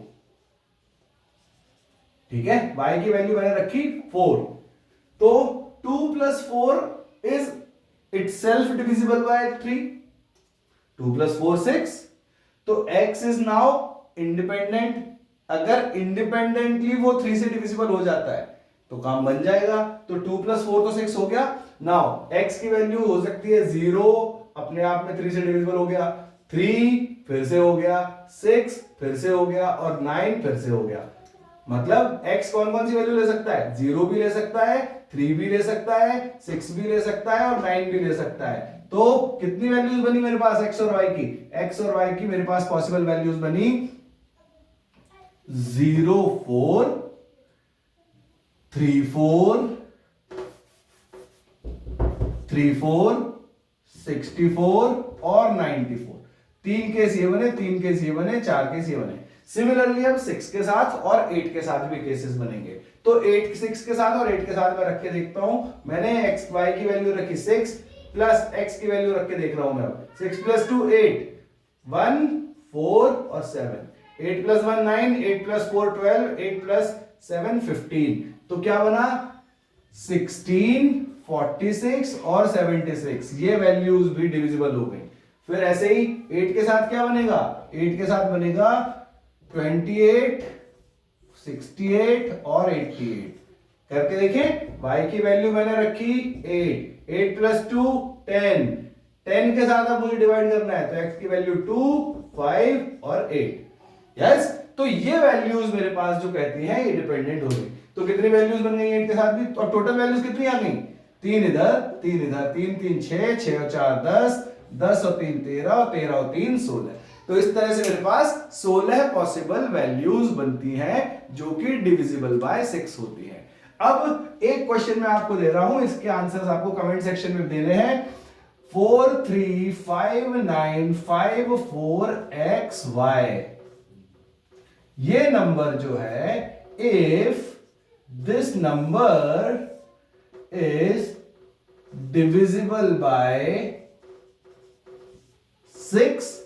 ठीक है, y की वैल्यू मैंने रखी 4। तो 2 + 4 इज itself divisible by 3। 2 + 4 6। तो x इज नाउ इंडिपेंडेंट। अगर इंडिपेंडेंटली वो 3 से डिविजिबल हो जाता है तो काम बन जाएगा। तो 2 + 4 तो 6 हो गया। नाउ x की वैल्यू हो सकती है 0, अपने आप में 3 से डिविजिबल हो गया, 3 फिर से हो गया, 6 फिर से हो गया और 9 फिर से हो गया। मतलब x कौन कौन सी वैल्यू ले सकता है, 0 भी ले सकता है, 3 भी ले सकता है, 6 भी ले सकता है और 9 भी ले सकता है। तो कितनी वैल्यूज बनी मेरे पास x और y की, x और y की मेरे पास पॉसिबल वैल्यूज बनी 0, 4, 3, 4, 64 और 94। 3 केस ये बने, 3 केस ये बने, 4 केस ये बने। सिमिलरली अब 6 के साथ और 8 के साथ भी केसेस बनेंगे। तो 8 6 के साथ और 8 के साथ मैं रख के देखता हूं। मैंने x y की वैल्यू रखी 6 प्लस x की वैल्यू रख के देख रहा हूं मैं। 6 + 2 8, 1 4 और 7, 8 + 1 9, 8 + 4 12, 8 + 7 15। तो क्या बना 16, 46 और 76। ये वैल्यूज भी डिविजिबल हो गई। फिर ऐसे ही 8 के साथ क्या बनेगा, 8 के साथ बनेगा 28, 68 और 88। करके देखें, y की वैल्यू मैंने रखी 8, 8 + 2 10, 10 के साथ अब मुझे डिवाइड करना है तो x की वैल्यू 2, 5 और 8। यस, तो ये वैल्यूज मेरे पास जो कहती हैं ये डिपेंडेंट हो गई। तो कितनी वैल्यूज बन गई 8 के साथ भी, और टोटल वैल्यूज कितनी आ गई, 3 इधर 3 इधर, 3 3 6, 6 और 4 10, 10 और 3 13 और 13 और 3 16। तो इस तरह से मेरे पास 16 पॉसिबल वैल्यूज बनती हैं जो कि डिविजिबल बाय 6 होती हैं। अब एक क्वेश्चन मैं आपको दे रहा हूं, इसके आंसर्स आपको कमेंट सेक्शन में देने हैं। 4 3 5 9 5 4 xy, ये नंबर जो है, if this number is divisible by 6,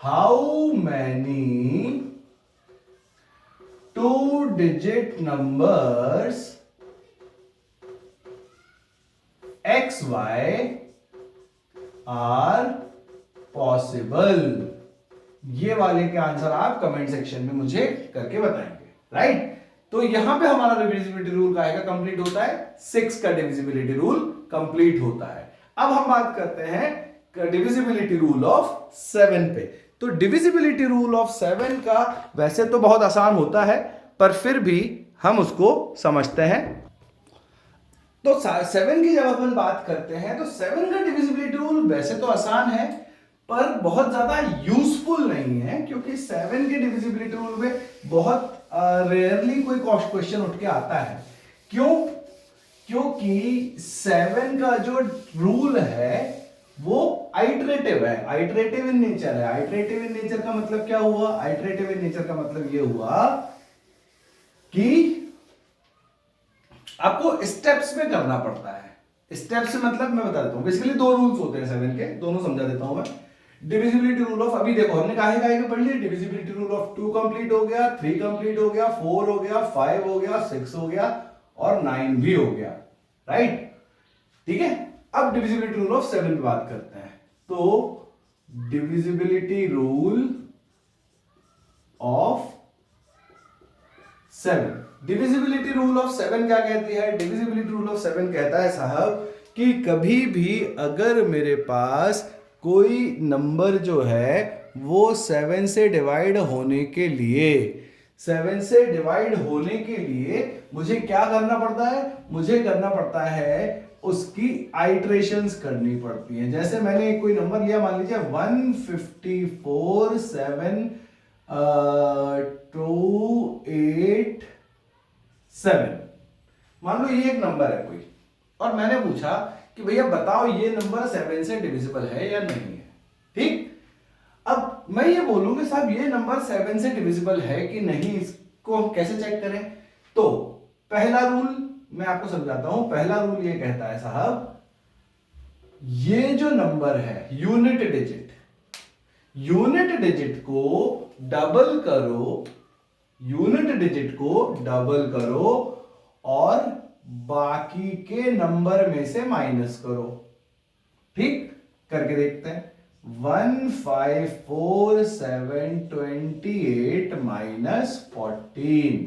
how many 2-digit numbers xy are possible? ये वाले के आंसर आप कमेंट सेक्शन में मुझे करके बताएंगे, राइट। तो यहां पे हमारा डिविजिबिलिटी रूल का आएगा, कंप्लीट होता है, 6 का डिविजिबिलिटी रूल कंप्लीट होता है। अब हम बात करते हैं डिविजिबिलिटी रूल ऑफ 7 पे। तो डिविजिबिलिटी रूल ऑफ 7 का वैसे तो बहुत आसान होता है, पर फिर भी हम उसको समझते हैं। तो 7 की जब अपन बात करते हैं तो 7 का डिविजिबिलिटी रूल वैसे तो आसान है पर बहुत ज्यादा यूजफुल नहीं है, क्योंकि 7 के डिविजिबिलिटी रूल में बहुत रेयरली कोई क्वेश्चन उठ के आता है। क्यों? क्योंकि 7 का जो रूल है वो आइटरेटिव है, आइटरेटिव इन नेचर है। आइटरेटिव इन नेचर का मतलब क्या हुआ, आइटरेटिव इन नेचर का मतलब ये हुआ कि आपको स्टेप्स में करना पड़ता है। स्टेप्स से मतलब मैं बता देता हूं, बेसिकली 2 रूल्स होते हैं 7 के, दोनों समझा देता हूं मैं। डिविजिबिलिटी रूल ऑफ, अभी देखो हमने काहे काहे के पढ़ लिया, डिविजिबिलिटी रूल ऑफ 2 कंप्लीट हो गया, 3 कंप्लीट हो गया, 4 हो गया, 5 हो गया, 6 हो गया और 9 भी हो गया, राइट। ठीक है, अब डिविजिबिलिटी रूल ऑफ 7 पे बात करते हैं। तो divisibility rule of 7, divisibility rule of 7 क्या कहती है? डिविजिबिलिटी रूल ऑफ 7 कहता है साहब कि कभी भी अगर मेरे पास कोई नंबर जो है वो 7 से डिवाइड होने के लिए, 7 से डिवाइड होने के लिए मुझे क्या करना पड़ता है? मुझे करना पड़ता है उसकी आइटरेशंस करनी पड़ती हैं। जैसे मैंने कोई नंबर लिया, मान लीजिए 154 7 2 8 7। मान लो ये एक नंबर है कोई, और मैंने पूछा कि भैया बताओ ये नंबर 7 से डिविजिबल है या नहीं है। ठीक, अब मैं ये बोलूंगा साहब ये नंबर 7 से डिविजिबल है कि नहीं, इसको हम कैसे चेक करें। तो पहला रूल मैं आपको समझाता हूं। पहला रूल ये कहता है साहब, ये जो नंबर है यूनिट डिजिट को डबल करो, यूनिट डिजिट को डबल करो और बाकी के नंबर में से माइनस करो। ठीक, करके देखते हैं। 1 5 4 7 28 minus 14,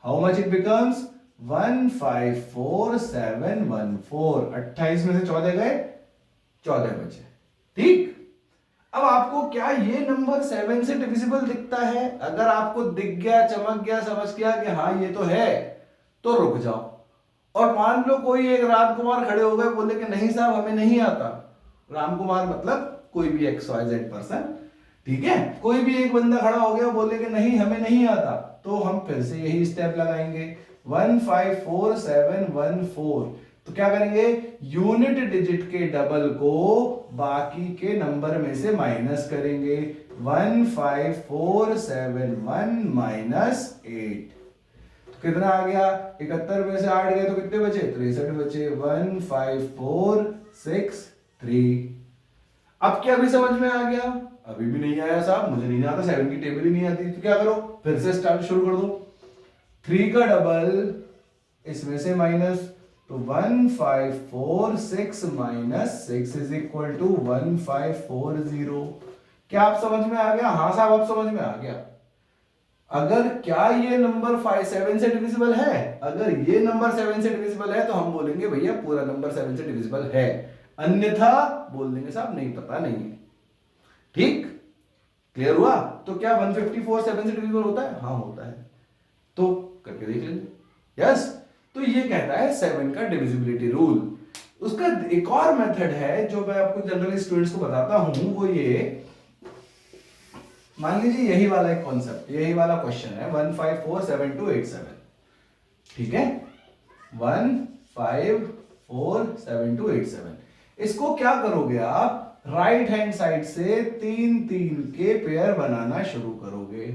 how much it becomes? 1 5 4 7 1 4, 28 में से 14 गए, 14 बचे। ठीक, अब आपको क्या ये नंबर 7 से डिविजिबल दिखता है? अगर आपको दिख गया, चमक गया, समझ गया कि हाँ ये तो है, तो रुक जाओ। और मान लो कोई एक राम कुमार खड़े हो गए, बोले कि नहीं साहब हमें नहीं आता। राम कुमार मतलब कोई भी XYZ पर्सन, ठीक है, कोई भी एक बंदा खड़ा हो गया, बोले कि नहीं हमें नहीं आता, तो हम फिर से यही स्टेप लगाएंगे। 1 5 4 7 1 4, तो क्या करेंगे, यूनिट डिजिट के डबल को बाकी के नंबर में से माइनस करेंगे। 1 5 4 7 1 माइनस 8, कितना आ गया? 71 में से 8 गए तो कितने बचे? 63 बचे। 1 5 4 6 3। अब क्या अभी समझ में आ गया? अभी भी नहीं आया साहब, मुझे नहीं आता, 7 की टेबल ही नहीं आती। तो क्या करो, फिर से स्टार्ट शुरू कर दो। 3 का डबल, इसमें से माइनस, तो 1 5 4 6 माइनस 6 इज इक्वल टू 1 5 4 0। क्या आप समझ में आ गया? हाँ साहब आप समझ में आ गया। अगर क्या ये नंबर 7 से डिविजिबल है? अगर ये नंबर 7 से डिविजिबल है तो हम बोलेंगे भैया पूरा नंबर 7 से डिविजिबल है, अन्यथा बोल देंगे साहब नहीं पता, नहीं है। ठीक, क्लियर हुआ? तो क्या 154 7 से डिविजिबल होता है? हाँ होता है, तो करके देख लेंगे। यस, तो ये कहता है 7 का डिविजिबिलिटी रूल। उसका एक और मेथड है जो मैं आपको जनरली स्टूडेंट्स को बताता हूं, वो ये, मान लीजिए यही वाला एक कॉन्सेप्ट, यही वाला क्वेश्चन है 1 5 4 7 2 8 7, ठीक है, 1 5 4 7 2 8 7। इसको क्या करोगे आप, राइट हैंड साइड से 3 3 के पेयर बनाना शुरू करोगे।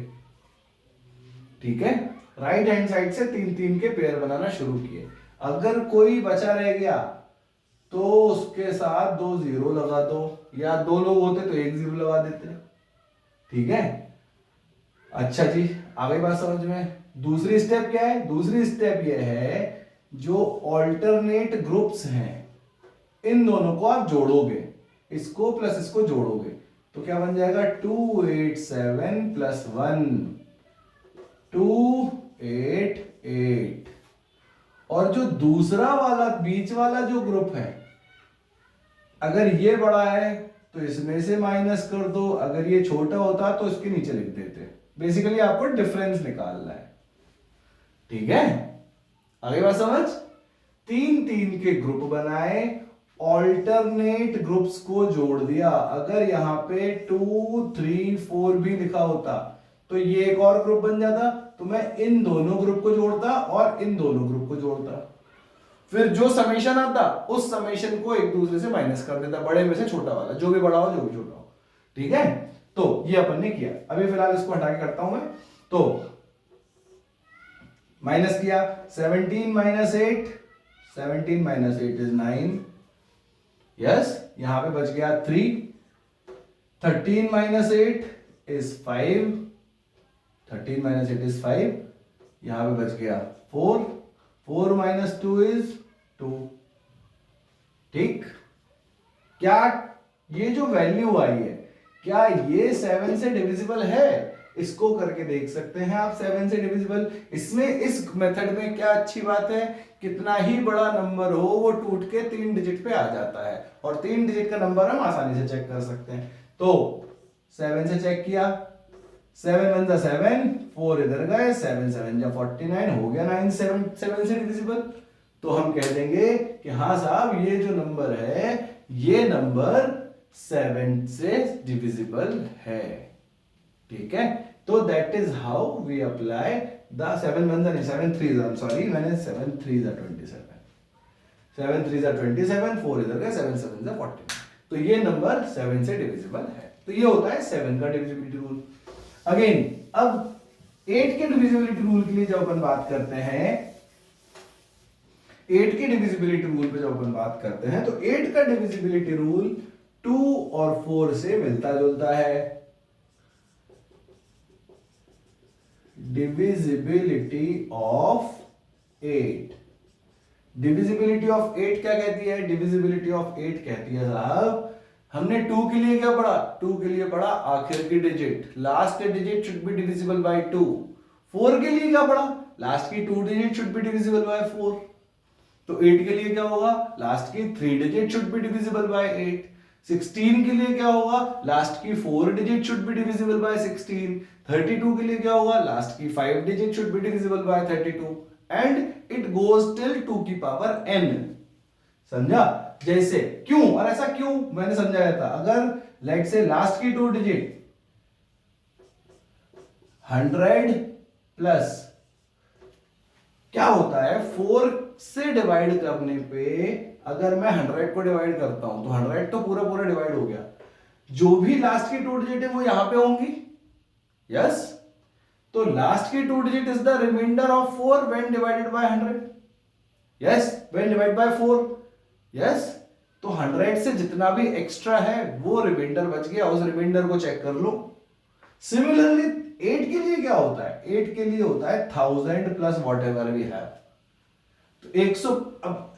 ठीक है, राइट हैंड साइड से 3 3 के पेयर बनाना शुरू किए। अगर कोई बचा रह गया तो उसके साथ 2 0 लगा दो, या 2 लोग होते तो 1 0 लगा देते। ठीक है, अच्छा जी, आ गई बात समझ में। दूसरी स्टेप क्या है? दूसरी स्टेप ये है, जो ऑल्टरनेट ग्रुप्स हैं इन दोनों को आप जोड़ोगे, इसको प्लस इसको जोड़ोगे, तो क्या बन जाएगा 2 8 7 प्लस 1 2 8 8। और जो दूसरा वाला बीच वाला जो ग्रुप है, अगर ये बड़ा है तो इसमें से माइनस कर दो, अगर ये छोटा होता तो इसके नीचे लिख देते। बेसिकली आपको डिफरेंस निकालना है। ठीक है, आगे बात समझ। 3 3 के ग्रुप बनाए, ऑल्टरनेट ग्रुप्स को जोड़ दिया। अगर यहां पे 2 3 4 भी लिखा होता तो ये एक और ग्रुप बन जाता, तो मैं इन दोनों ग्रुप को जोड़ता और इन दोनों ग्रुप को जोड़ता, फिर जो समेशन आता उस समेशन को एक दूसरे से माइनस कर देता, बड़े में से छोटा वाला, जो भी बड़ा हो जो भी छोटा हो। ठीक है, तो ये अपन ने किया। अभी फिलहाल इसको हटा के करता हूं मैं, तो माइनस किया, 17 माइनस 8, 17 माइनस 8 इज 9। यस, यहां पे बच गया 3। 13 माइनस 8 इज 5, 13 माइनस 8 इज 5, यहां पे बच गया 4, 4 माइनस 2 इज 2। ठीक, क्या ये जो वैल्यू आई है, क्या ये 7 से डिविजिबल है? इसको करके देख सकते हैं आप 7 से डिविजिबल। इसमें इस मेथड में क्या अच्छी बात है, कितना ही बड़ा नंबर हो वो टूट के 3 डिजिट पे आ जाता है, और 3 डिजिट का नंबर हम आसानी से चेक कर सकते हैं। तो 7 से चेक किया, 7 1 जा 7, 4 इधर गए, 7 7 जा 49, हो गया 9 7 से डिविजिबल। तो हम कह देंगे कि हाँ साहब ये जो नंबर है ये नंबर 7 से डिविजिबल है। ठीक है, तो that is how we apply the 7 1 नहीं 7 3 जा सॉरी मैंने 7 3 जा 27 7 3 जा 27 4 इधर गए 7 7 जा 14 तो ये नंबर 7 से डिविजिबल है। तो ये होता है 7 का डिविजिबिलिटी रूल। अगेन अब 8 के डिविजिबिलिटी रूल के लिए जब अपन बात करते हैं 8 के डिविजिबिलिटी रूल पे जब अपन बात करते हैं तो 8 का डिविजिबिलिटी रूल 2 और 4 से मिलता जुलता है। डिविजिबिलिटी ऑफ 8 डिविजिबिलिटी ऑफ 8 क्या कहती है? डिविजिबिलिटी ऑफ 8 कहती है साहब हमने 2 के लिए क्या पढ़ा? 2 के लिए पढ़ा आखिर की digit, last digit should be divisible by 2। 4 के लिए क्या पढ़ा? लास्ट की 2 digit should be divisible bye 4। तो 8 के लिए क्या होगा? लास्ट की 3 digit should be divisible bye 8। 16 के लिए क्या होगा? लास्ट की 4 digit should be divisible bye 16। 32 के लिए क्या होगा? लास्ट की 5 digit should be divisible bye 32 and it goes till 2 की पावर n। समझा? जैसे क्यों और ऐसा क्यों मैंने समझाया था। अगर लेट से लास्ट की 2 डिजिट 100 प्लस क्या होता है 4 से डिवाइड करने पे अगर मैं 100 को डिवाइड करता हूं तो 100 तो पूरा पूरा डिवाइड हो गया, जो भी लास्ट की 2 डिजिट है वो यहां पे होंगी। यस तो लास्ट की 2 digit is the remainder of 4 when divided by 100। Yes when divide by 4। Yes तो 100 से जितना भी एक्स्ट्रा है वो रिमाइंडर बच गया, उस रिमाइंडर को चेक कर लो। सिमिलरली 8 के लिए क्या होता है? 8 के लिए होता है 1000 plus whatever we have. तो 100 अब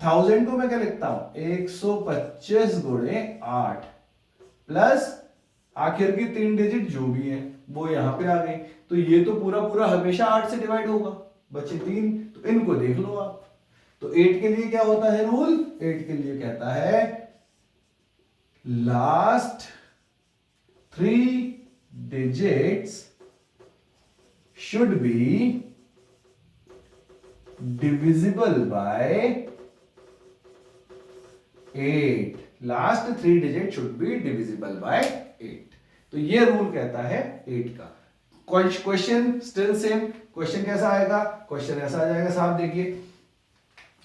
1000 को मैं क्या लिखता हूं? 125 गुणे 8 प्लस आखिर की 3 डिजिट जो भी है वो यहां पे आ गई। तो ये तो पूरा पूरा हमेशा 8 से डिवाइड होगा, बचे 3, तो इनको देख लो आप। तो 8 के लिए क्या होता है रूल? 8 के लिए कहता है last 3 digits should be divisible by 8। Last 3 digits should be divisible by 8। तो ये रूल कहता है 8 का। Question still same. क्वेश्चन कैसा आएगा? क्वेश्चन ऐसा आ जाएगा साहब, देखिए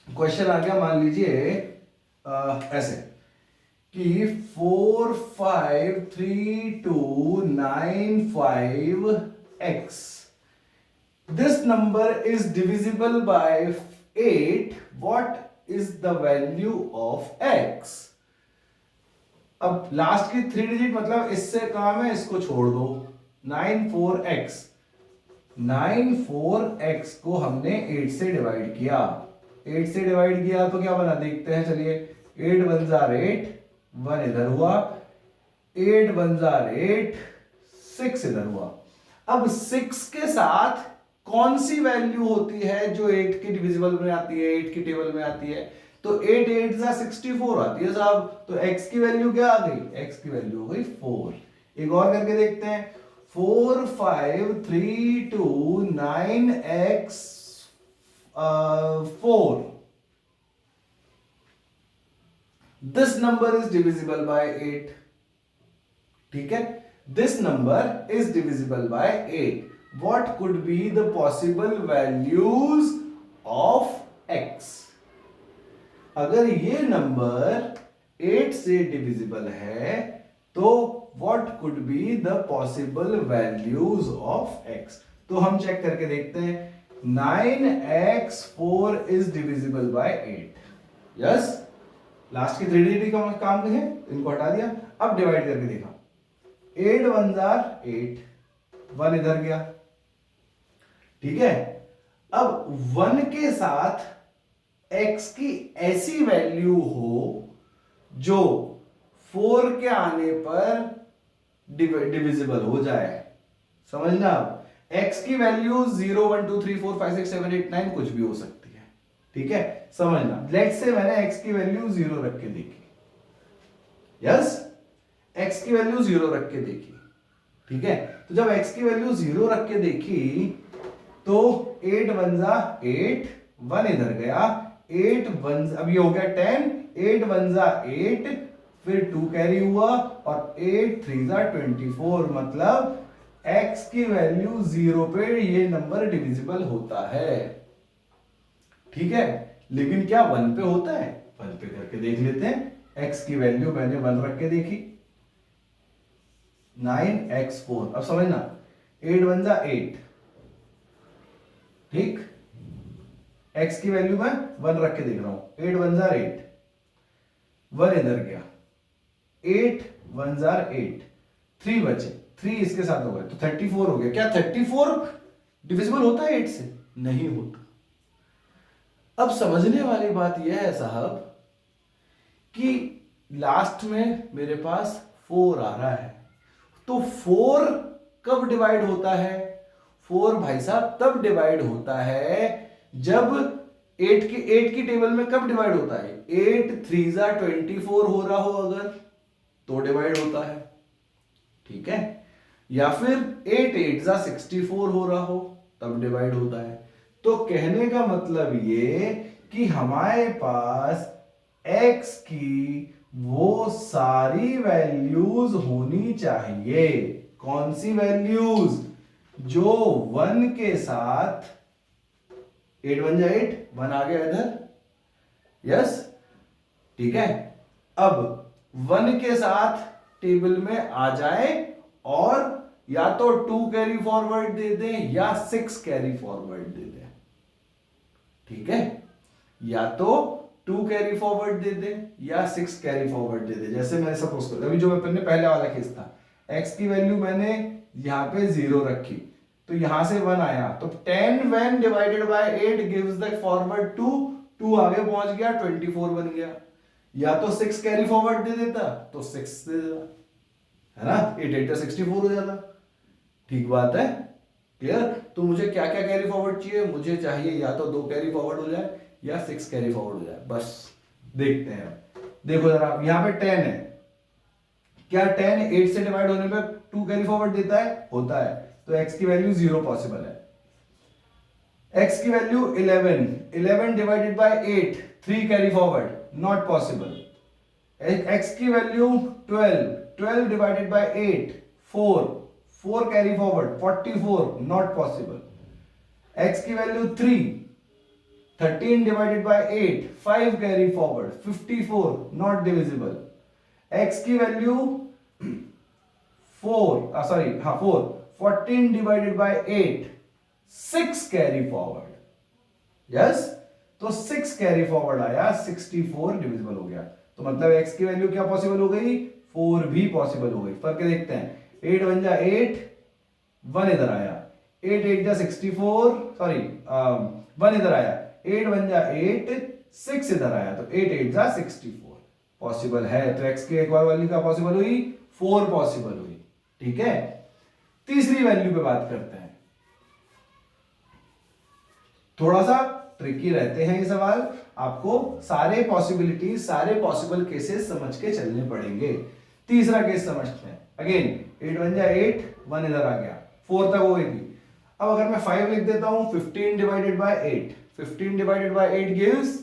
क्वेश्चन आ गया मान लीजिए ऐसे कि 4 5 3 2 9 5 x this number is divisible by 8, what is the value of x? अब लास्ट की 3 डिजिट मतलब इससे काम है, इसको छोड़ दो। 94x 94x को हमने 8 से डिवाइड किया। 8 से डिवाइड किया तो क्या बना देखते हैं, चलिए 8 1 जार 8, 1 इधर हुआ, 8 1 जार 8, 6 इधर हुआ। अब 6 के साथ कौन सी वैल्यू होती है जो 8 के डिविजिबल में आती है, 8 की टेबल में आती है? तो 8 8 जा 64 आती है साहब। तो x की वैल्यू क्या आ गई? x की वैल्यू हो गई 4। एक और करके देखते हैं 4 5 3 2 9x 4 this number is divisible by 8। ठीक है, this number is divisible by 8। what could be the possible values of x? अगर ये नंबर 8 से डिविजिबल है तो what could be the possible values of x? तो हम चेक करके देखते हैं 9x4 is divisible by 8। Yes last की 3 डिजिट का काम है, इनको हटा दिया। अब डिवाइड करके देखा 8 1 जार 8, 1 इधर गया। ठीक है, अब 1 के साथ x की ऐसी वैल्यू हो जो 4 के आने पर डिविजिबल हो जाए। समझना, x की वैल्यू 0 1 2 3 4 5 6 7 8 9 कुछ भी हो सकती है। ठीक है, समझना। लेट्स से मैंने x की वैल्यू 0 रख के देखी। यस x की वैल्यू 0 रख के देखी। ठीक है, तो जब x की वैल्यू 0 रख के देखी तो 8 1 जा 8, 1 इधर गया, 8 1 अब ये हो गया 10, 8 1 जा 8, फिर 2 कैरी हुआ और 8 3 जा 24, मतलब x की वैल्यू 0 पे ये नंबर डिविजिबल होता है, ठीक है। लेकिन क्या 1 पे होता है? 1 पे करके देख लेते हैं। x की वैल्यू मैंने 1 रख के देखी, 9x4। अब समझना, 8 1 जा 8, ठीक। x की वैल्यू मैं 1 रख के देख रहा हूं, 8 1 जा 8, 1 इधर गया, 8 1 जा 8, 3 बचे, 3 इसके साथ हो गए तो 34 हो गया। क्या 34 डिविजिबल होता है 8 से? नहीं होता। अब समझने वाली बात यह है साहब कि लास्ट में मेरे पास 4 आ रहा है, तो 4 कब डिवाइड होता है? 4 भाई साहब तब डिवाइड होता है जब 8 की टेबल में कब डिवाइड होता है? 8 3 जा 24 हो रहा हो अगर, तो डिवाइड होता है, ठीक है। या फिर 8 8 जा 64 हो रहा हो तब डिवाइड होता है। तो कहने का मतलब ये कि हमारे पास x की वो सारी वैल्यूज होनी चाहिए। कौन सी वैल्यूज? जो 1 के साथ, 8 1 जा 8, 1 आ गया इधर, यस, ठीक है। अब 1 के साथ टेबल में आ जाए और या तो 2 कैरी फॉरवर्ड दे दें या 6 कैरी फॉरवर्ड दे दें, ठीक है। या तो 2 कैरी फॉरवर्ड दे दें या 6 कैरी फॉरवर्ड दे दें। जैसे मैंने सपोज कर, अभी जो मैंने पहले वाला केस था, x की वैल्यू मैंने यहां पे 0 रखी, तो यहां से 1 आया, तो 10 when divided by 8 gives the forward 2, 2 आगे पहुंच गया, 24 बन गया। या तो 6 कैरी फॉरवर्ड दे देता तो 6 दे देता, है ना, 8 8 64 हो जाता, ठीक बात है, क्लियर। तो मुझे क्या क्या कैरी फॉरवर्ड चाहिए? मुझे चाहिए या तो 2 कैरी फॉरवर्ड हो जाए या 6 कैरी फॉरवर्ड हो जाए, बस देखते हैं। देखो जरा, यहां पे 10 है, क्या 10 8 से डिवाइड होने पर 2 कैरी फॉरवर्ड देता है? होता है, तो x की वैल्यू 0 पॉसिबल है। x की value 11, 11 divided bye 8, 3 carry forward, not possible. x की value 12, 12 divided by 8, 4, 4 carry forward, 44, not possible. x की value 3, 13 divided by 8, 5 carry forward, 54, not divisible. x की value 4, 14 divided by 8, 6 carry forward, yes, तो 6 carry forward आया, 64 divisible हो गया। तो मतलब x की वैल्यू क्या पॉसिबल हो गई? 4 भी पॉसिबल हो गई। फर्क देखते हैं, 8 1 जा 8, 1 इधर आया, 8 8 जा 64, सॉरी 1 इधर आया, 8 1 जा 8, 6 इधर आया, तो 8 8 जा 64 पॉसिबल है। तो x की एक और वैल्यू क्या पॉसिबल हुई? 4 पॉसिबल हुई, ठीक है। तीसरी वैल्यू पे बात करते हैं। थोड़ा सा ट्रिकी रहते हैं ये सवाल, आपको सारे पॉसिबिलिटीज, सारे पॉसिबल केसेस समझ के चलने पड़ेंगे। तीसरा केस समझते हैं। अगेन 8 1 जा 8, 1 इधर आ गया, 4 तक हो गई थी। अब अगर मैं 5 लिख देता हूं, 15 divided by 8, 15 divided by 8 gives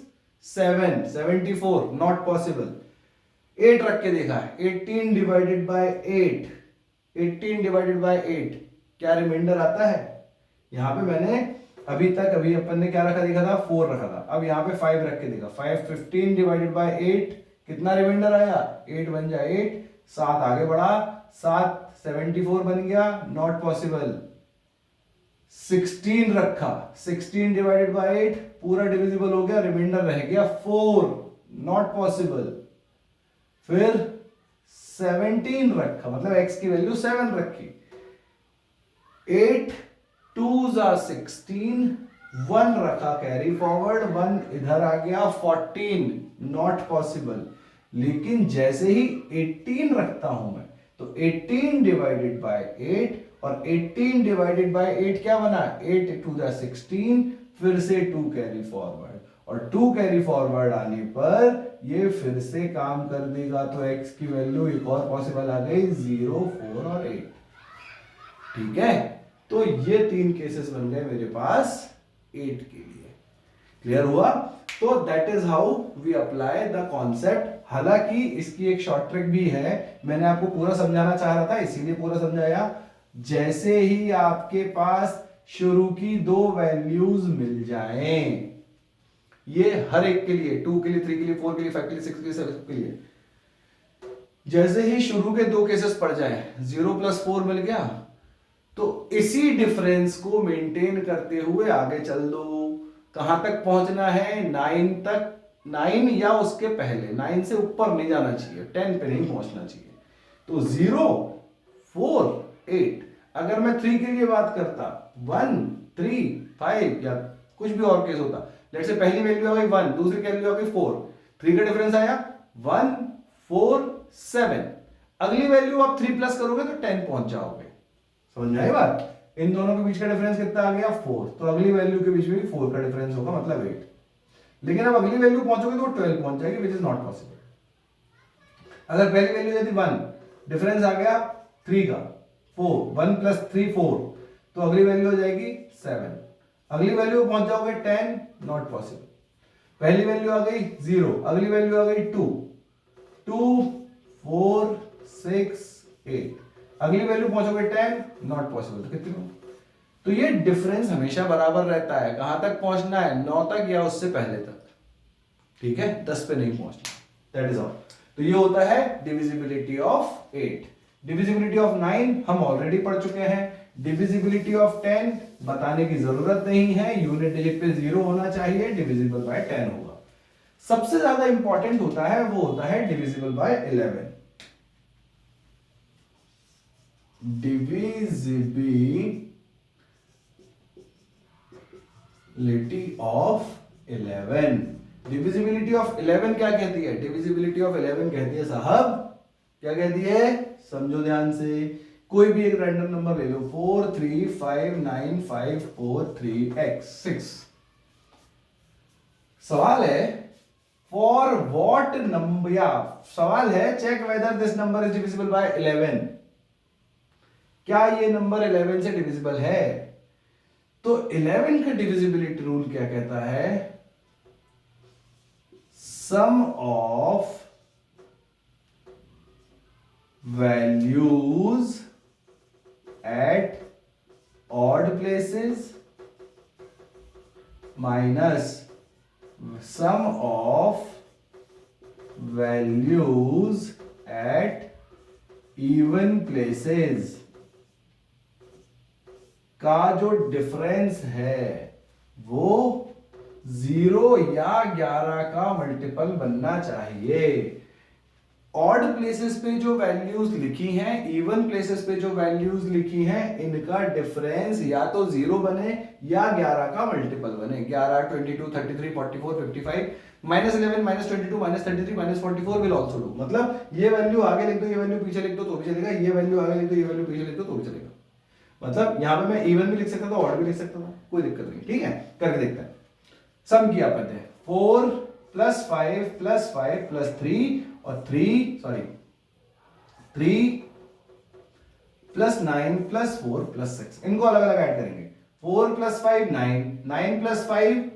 7, 74, not possible. 8 रख के देखा है, 18 डिवाइडेड बाय 8, 18 डिवाइडेड बाय 8, क्या रिमाइंडर आता है? यहां पे मैंने अभी अपन ने क्या रखा देखा था? 4 रखा था। अब यहाँ पे 5 रख के देखा, 5 15 डिवाइडेड बाय 8, कितना रिमाइंडर आया? 8 1 जा 8, 7 आगे बढ़ा, 7 74 बन गया, नॉट पॉसिबल। 16 रखा, 16 डिवाइडेड बाय 8, पूरा डिविजिबल हो गया, रिमाइंडर रह गया 4, नॉट पॉसिबल। फिर 17 रखा, मतलब x की वैल्यू 7 रखी, 8 2 जा 16, 1 रखा कैरी फॉरवर्ड, 1 इधर आ गया, 14, नॉट पॉसिबल। लेकिन जैसे ही 18 रखता हूं मैं, तो 18 डिवाइडेड बाय 8, और 18 डिवाइडेड बाय 8 क्या बना? 8 2 जा 16, फिर से 2 कैरी फॉरवर्ड, और 2 कैरी फॉरवर्ड आने पर ये फिर से काम कर देगा, तो x की वैल्यू एक और पॉसिबल आ गई, 0 4 और 8, ठीक है। तो ये 3 केसेस बन गए मेरे पास 8 के लिए, क्लियर हुआ? तो that is how we apply the concept. हालांकि इसकी एक शॉर्ट ट्रिक भी है, मैंने आपको पूरा समझाना चाह रहा था इसीलिए पूरा समझाया। जैसे ही आपके पास शुरू की दो वैल्यूज मिल जाएं, ये हर एक के लिए, 2 के लिए, 3 के लिए, 4 के लिए, 5 के लिए, 6 के लिए, 7 के लिए, जैसे ही शुरू के दो केसेस पड़ जाए, 0 + 4 मिल गया, तो इसी डिफरेंस को मेंटेन करते हुए आगे चल दो। कहां तक पहुंचना है? 9 तक, 9 या उसके पहले, 9 से ऊपर नहीं जाना चाहिए, 10 पे नहीं पहुंचना चाहिए। तो 0, 4, 8। अगर मैं 3 के लिए बात करता, 1, 3, 5 या कुछ भी और केस होता, लेट्स से पहली वैल्यू आ गई 1, दूसरी वैल्यू आ गई 4, 3 का डिफरेंस आया 1, 4, 7। अगली वैल्यू आप 3 प्लस करोगे तो 10 पहुंच जाओगे। समझ में आई बात? इन दोनों के बीच का डिफरेंस कितना आ गया? 4। तो अगली वैल्यू के बीच में भी 4 का डिफरेंस होगा, मतलब 8। लेकिन अब अगली वैल्यू पहुंचोगे तो 12 पहुंच जाएगी, विच इज नॉट पॉसिबल। अगर पहली वैल्यू यदि 1, डिफरेंस आ गया 3 का, 4, 1 + 3 4, तो अगली वैल्यू हो जाएगी 7। अगली वैल्यू पहुंच जाओगे 10, नॉट पॉसिबल। पहली वैल्यू आ गई 0, अगली वैल्यू आ गई 2, 2, 4, 6, 8, अगली वैल्यू पहुंचोगे 10, नॉट पॉसिबल। तो कितनी हो? तो ये डिफरेंस हमेशा बराबर रहता है। कहां तक पहुंचना है? 9 तक या उससे पहले तक, ठीक है, 10 पे नहीं पहुंचना। That is all. तो ये होता है डिविजिबिलिटी ऑफ 8। डिविजिबिलिटी ऑफ 9 हम ऑलरेडी पढ़ चुके हैं। डिविजिबिलिटी ऑफ 10 बताने की जरूरत नहीं है, यूनिट डिजिट पे 0 होना चाहिए, डिविजिबल बाय 10 होगा। सबसे ज्यादा इंपॉर्टेंट होता है वो होता है divisible by 11। Divisibility of 11। Divisibility of 11 क्या कहती है? डिविजिबिलिटी ऑफ 11 कहती है साहब, क्या कहती है? समझो ध्यान से। कोई भी एक रैंडम नंबर ले लो, 4, 3, 5, 9, 5, 4, 3, x 6। सवाल है फॉर व्हाट नंबर, या सवाल है check whether this number is divisible by 11। क्या ये नंबर 11 से डिविजिबल है? तो 11 का डिविजिबिलिटी रूल क्या कहता है? Sum of values at odd places minus sum of values at even places का जो डिफरेंस है वो 0 या 11 का मल्टीपल बनना चाहिए। ऑड प्लेसेस पे जो वैल्यूज लिखी हैं, इवन प्लेसेस पे जो वैल्यूज लिखी हैं, इनका डिफरेंस या तो 0 बने या 11 का मल्टीपल बने। 11, 22, 33, 44, 55, -11, -22, -33, -44 विल ऑल्सो डू। मतलब ये वैल्यू आगे लिख दो, ये वैल्यू पीछे लिख दो तो भी चलेगा, ये वैल्यू आगे लिख दो, ये वैल्यू पीछे लिख दो तो भी चलेगा। मतलब यहां पे मैं इवन भी लिख सकता था, ऑड भी लिख सकता था, कोई दिक्कत नहीं। ठीक है, करके देखते हैं। सम किया अपन ने 4 + 5 + 5 + 3 और 3 + 9 + 4 + 6, इनको अलग अलग ऐड करेंगे। 4 + 5 9, 9 + 5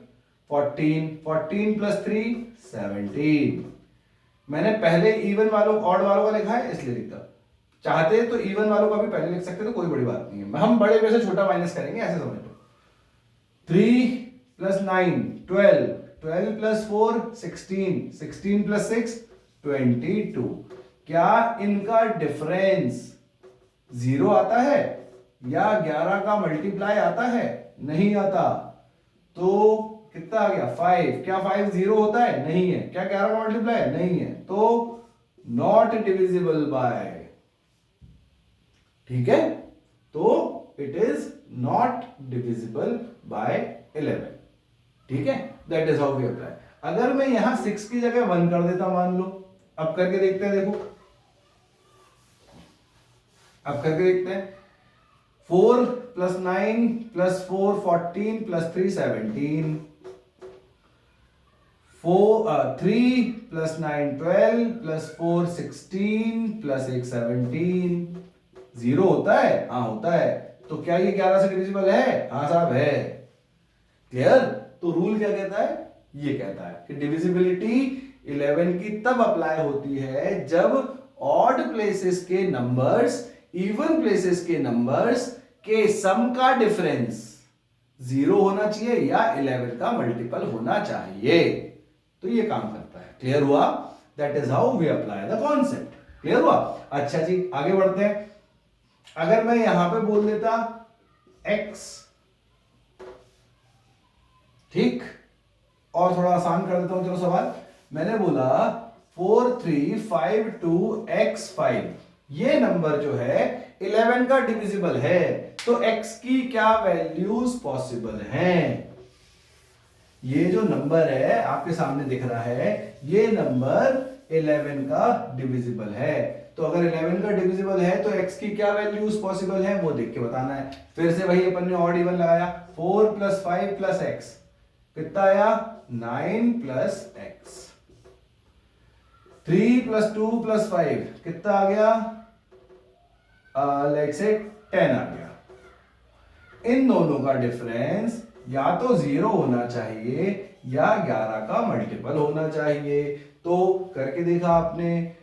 14, 14 + 3 17। मैंने पहले इवन वालों ऑड वालों का लिखा है इसलिए लिखता। चाहते तो इवन वालों का भी पहले लिख सकते, तो कोई बड़ी बात नहीं है। हम बड़े में से छोटा माइनस करेंगे, ऐसे समझ लो। 3 + 9 12, 12 + 4 16, 16 + 6 22। क्या इनका डिफरेंस 0 आता है या 11 का मल्टीप्लाई आता है? नहीं आता। तो कितना आ गया? 5। क्या 5 0 होता है? नहीं है। क्या 11 का मल्टीप्लाई? नहीं है। तो नॉट डिविजिबल बाय, ठीक है, तो it is not divisible by 11। ठीक है, that is how we apply. अगर मैं यहां 6 की जगह 1 कर देता, मान लो, अब करके देखते हैं। देखो, अब करके देखते हैं। 4 + 9 + 4 14 + 3 17, 3 + 9 12 + 4 16 + 1 17। 0 होता है? हाँ होता है। तो क्या ये 11 से डिविजिबल है? हाँ साहब है। क्लियर? तो रूल क्या कहता है? ये कहता है कि डिविजिबिलिटी 11 की तब अप्लाई होती है जब ऑड प्लेसेस के नंबर्स इवन प्लेसेस के नंबर्स के सम का डिफरेंस 0 होना चाहिए या 11 का मल्टीपल होना चाहिए। तो ये काम करता है। क्लियर हुआ? That is how we apply the concept. Clear हुआ? अच्छा जी, आगे बढ़ते हैं। अगर मैं यहां पे बोल देता x, ठीक, और थोड़ा आसान कर देता हूं चलो सवाल। मैंने बोला 4352x5, ये नंबर जो है 11 का डिविजिबल है, तो x की क्या वैल्यूज पॉसिबल हैं? ये जो नंबर है आपके सामने दिख रहा है, ये नंबर 11 का डिविजिबल है। तो अगर 11 का डिविजिबल है तो x की क्या वैल्यूज पॉसिबल है वो देख के बताना है। फिर से वही अपन ने ऑड इवन लगाया, 4 + 5 + x कितना आया? 9 + x। 3 + 2 + 5 कितना आ गया? लेट्स से 10 आ गया। इन दोनों का डिफरेंस या तो 0 होना चाहिए या 11 का मल्टीपल होना चाहिए। तो करके देखा आपने,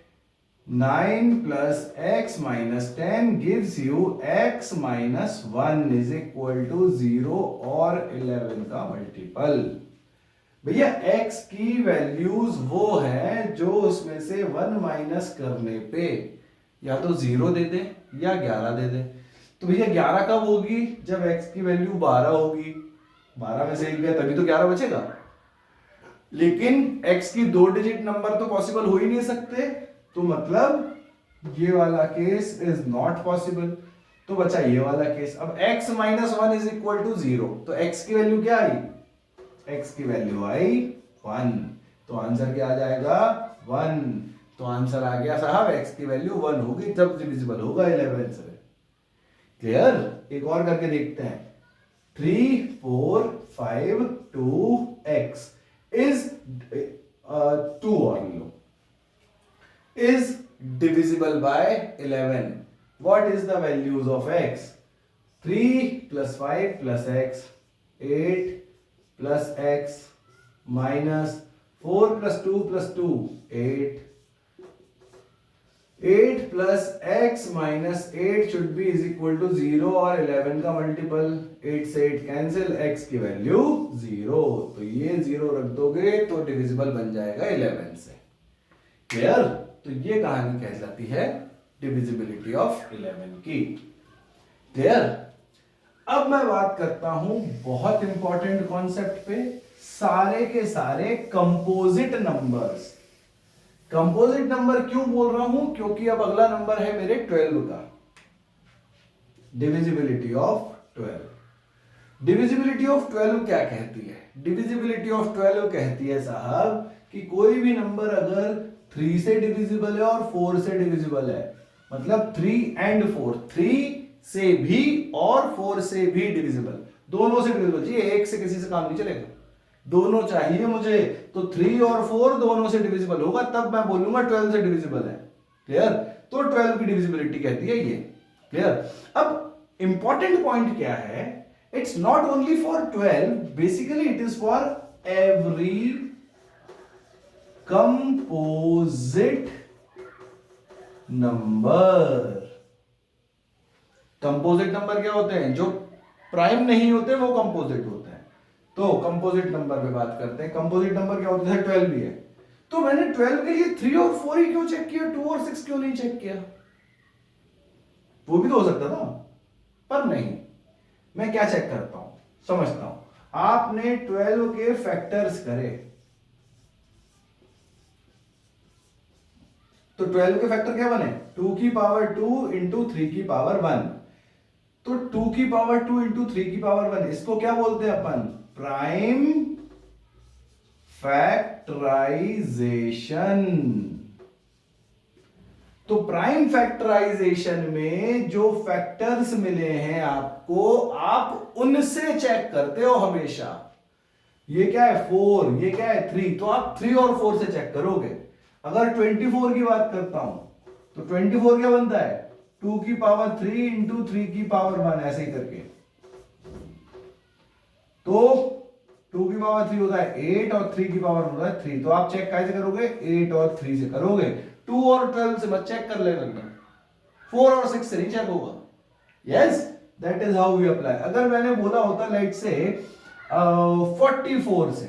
9 + x - 10 gives you x - 1 = 0 और 11 का मल्टीपल। भैया x की वैल्यूज वो है जो उसमें से 1 माइनस करने पे या तो 0 दे दे या 11 दे दे। तो भैया 11 कब होगी? जब x की वैल्यू 12 होगी। 12 में से 1 गया तभी तो 11 बचेगा। लेकिन x की 2 डिजिट नंबर तो पॉसिबल हो ही नहीं सकते, तो मतलब ये वाला केस इज नॉट पॉसिबल। तो बचा ये वाला केस। अब x - 1 = 0, तो x की वैल्यू क्या आई? x की वैल्यू आई 1, तो आंसर क्या आ जाएगा? 1। तो आंसर आ गया साहब, x की वैल्यू 1 होगी जब डिविजिबल होगा 11 से। क्लियर? एक और करके देखते हैं। 3 4 5 2 x is 2 और लो is divisible by 11. What is the values of x? 3 + 5 + x, 8 + x minus 4 + 2 + 2, 8. 8 plus x minus 8 should be is equal to 0 और 11 का मल्टीपल। 8 से 8 कैंसिल, x की वैल्यू 0, तो ये 0 रख दोगे तो डिविजिबल बन जाएगा 11 से। क्लियर? तो ये कहानी कहलाती है डिविजिबिलिटी ऑफ 11 की। क्लियर? अब मैं बात करता हूं बहुत इंपॉर्टेंट कॉन्सेप्ट पे, सारे के सारे कंपोजिट नंबर्स। कंपोजिट नंबर क्यों बोल रहा हूं? क्योंकि अब अगला नंबर है मेरे 12 का, डिविजिबिलिटी ऑफ 12। डिविजिबिलिटी ऑफ 12 क्या कहती है? डिविजिबिलिटी ऑफ 12 कहती है साहब कि कोई भी नंबर अगर 3 से डिविजिबल है और 4 से डिविजिबल है, मतलब 3 and 4, 3 से भी और 4 से भी डिविजिबल, दोनों से डिविजिबल चाहिए, एक से किसी से काम नहीं चलेगा, दोनों चाहिए मुझे। तो 3 और 4 दोनों से डिविजिबल होगा तब मैं बोलूंगा 12 से डिविजिबल है। क्लियर? तो 12 की डिविजिबिलिटी कहती है ये। क्लियर? अब इंपॉर्टेंट पॉइंट क्या है? It's not only for 12, basically it is for every composite number. Composite number क्या होते हैं? जो प्राइम नहीं होते वो कंपोजिट होते हैं। तो कंपोजिट नंबर पे बात करते हैं। कंपोजिट नंबर क्या होता है? 12 भी है। तो मैंने 12 के लिए 3 और 4 ही क्यों चेक किया? 2 और 6 क्यों नहीं चेक किया? वो भी तो हो सकता था, पर नहीं। मैं क्या चेक करता हूं, समझता हूं। आपने 12 के फैक्टर्स करे, तो 12 के फैक्टर क्या बने? 2 की पावर 2 इंटू 3 की पावर 1। तो 2 की पावर 2 इंटू 3 की पावर 1, इसको क्या बोलते हैं अपन? Prime factorisation. तो प्राइम फैक्टराइजेशन में जो फैक्टर्स मिले हैं आपको, आप उनसे चेक करते हो हमेशा। ये क्या है? 4, ये क्या है? 3, तो आप 3 और 4 से चेक करोगे। अगर 24 की बात करता हूं तो 24 क्या बनता है? 2 की पावर 3 इंटू 3 की पावर 1, ऐसे ही करके। तो 2 की पावर 3 होता है 8 और 3 की पावर होता है 3। तो आप चेक कैसे करोगे? 8 और 3 से करोगे। 2 और 12 से मत चेक कर लेना। 4 और 6 से नहीं चेक होगा। Yes, that is how we apply. अगर मैंने बोला होता लेट से 44 से,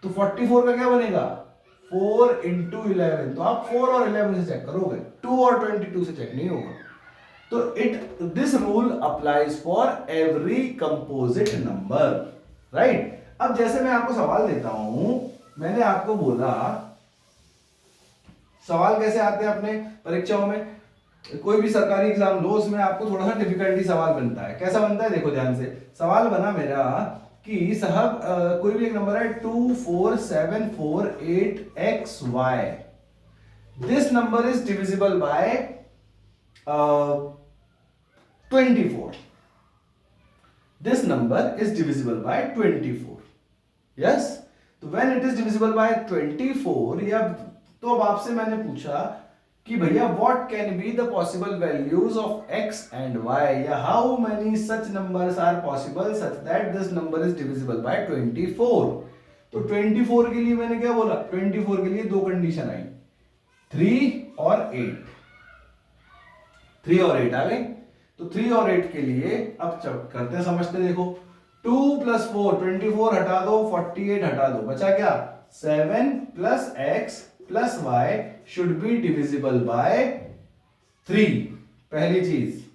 तो 44 का क्या बनेगा 4 इंटू 11, तो आप 4 और 11 से चेक करोगे, 2 और 22 से चेक नहीं होगा। तो this rule applies for every composite number, right. अब जैसे मैं आपको सवाल देता हूं, मैंने आपको बोला सवाल कैसे आते हैं अपने परीक्षाओं में, कोई भी सरकारी एग्जाम लो उसमें आपको थोड़ा सा डिफिकल्टी सवाल बनता है। कैसा बनता है देखो ध्यान से, सवाल बना मेरा कि साहब कोई भी एक नंबर है 24748xy, this number is divisible bye 24, this number is divisible by 24, yes। तो when it is divisible by 24, या तो अब आपसे मैंने पूछा कि भैया what can be the possible values of x and y, या how many such numbers are possible such that this number is divisible by 24। तो 24 के लिए मैंने क्या बोला, 24 के लिए दो कंडीशन आई, 3 और 8, 3 और 8 आ गई। तो 3 और 8 के लिए अब करते हैं, समझते देखो, 2 + 4 24 हटा दो, 48 हटा दो, बचा क्या 7 + x + y should be divisible by 3, पहली चीज,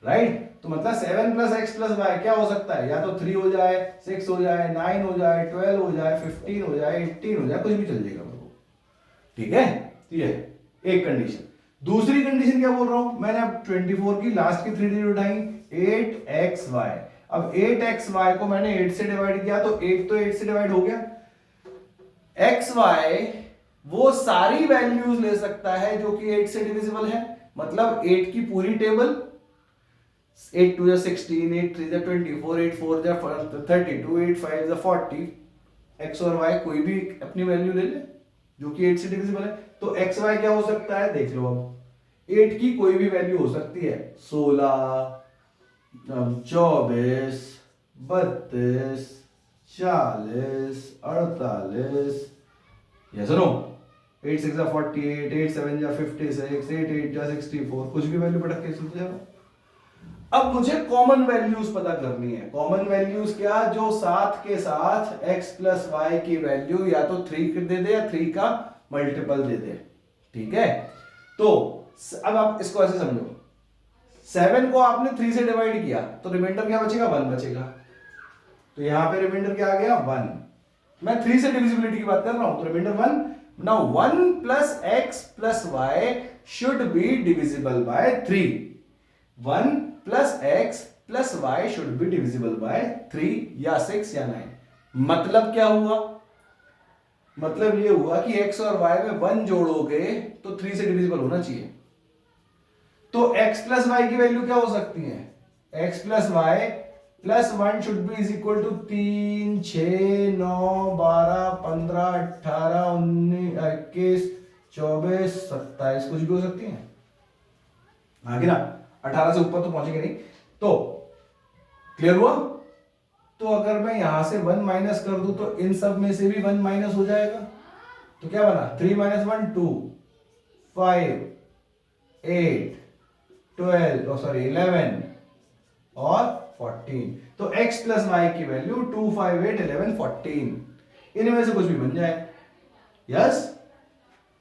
राइट। तो मतलब 7 + x + y क्या हो सकता है, या तो 3 हो जाए, 6 हो जाए, 9 हो जाए, 12 हो जाए, 15 हो जाए, 18 हो जाए, कुछ भी चल जाएगा मेरे को, ठीक है। ये एक कंडीशन। दूसरी कंडीशन क्या बोल रहा हूं मैंने, अब 24 की लास्ट की 3 डिजिट उठाई, 8xy। अब 8xy को मैंने 8 से डिवाइड किया, तो 8 तो 8 से डिवाइड हो गया। xy वो सारी वैल्यूज ले सकता है जो कि 8 से डिविजिबल है, मतलब 8 की पूरी टेबल, 8 2 16, 8 3 24, 8 4 32, 8 5 40, x और y कोई भी अपनी वैल्यू ले ले जो कि 8 से डिविजिबल है। तो एक्स वाई क्या हो सकता है देख लो, अब 8 की कोई भी वैल्यू हो सकती है, 16, 24, 32, 40, 48, ये सुनो, 8 6 48, 8 7 56, 8 8 64, कुछ भी वैल्यू पटक के सुन जाओ। अब मुझे कॉमन वैल्यूज पता करनी है। कॉमन वैल्यूज क्या, जो साथ के साथ x + y की वैल्यू या तो 3 दे दे या 3 का मल्टीपल दे दे, ठीक है। तो अब आप इसको ऐसे समझो, 7 को आपने 3 से डिवाइड किया तो रिमाइंडर क्या बचेगा, 1 बचेगा। तो यहां पे रिमाइंडर क्या आ गया, 1। मैं 3 से डिविजिबिलिटी की बात कर रहा हूं, तो remainder 1। Now 1 + x + y should be divisible by 3। 1 + x + y should be divisible by 3 या 6 या 9। मतलब क्या हुआ, मतलब ये हुआ कि x और y में 1 जोड़ोगे तो 3 से डिविजिबल होना चाहिए। तो x + y की वैल्यू क्या हो सकती है, x + y + 1 should be is equal to 3 6 9 12 15 18 19 21 24 27, कुछ भी हो सकती है आगे ना, 18 से ऊपर तो पहुंचेंगे नहीं। तो क्लियर हुआ। तो अगर मैं यहां से 1 माइनस कर दूं तो इन सब में से भी 1 माइनस हो जाएगा। तो क्या बना, 3 - 1 2, 5 8 12 सॉरी 11 और 14। तो x + y की वैल्यू 2 5 8 11 14, इनमें से कुछ भी बन जाए, यस,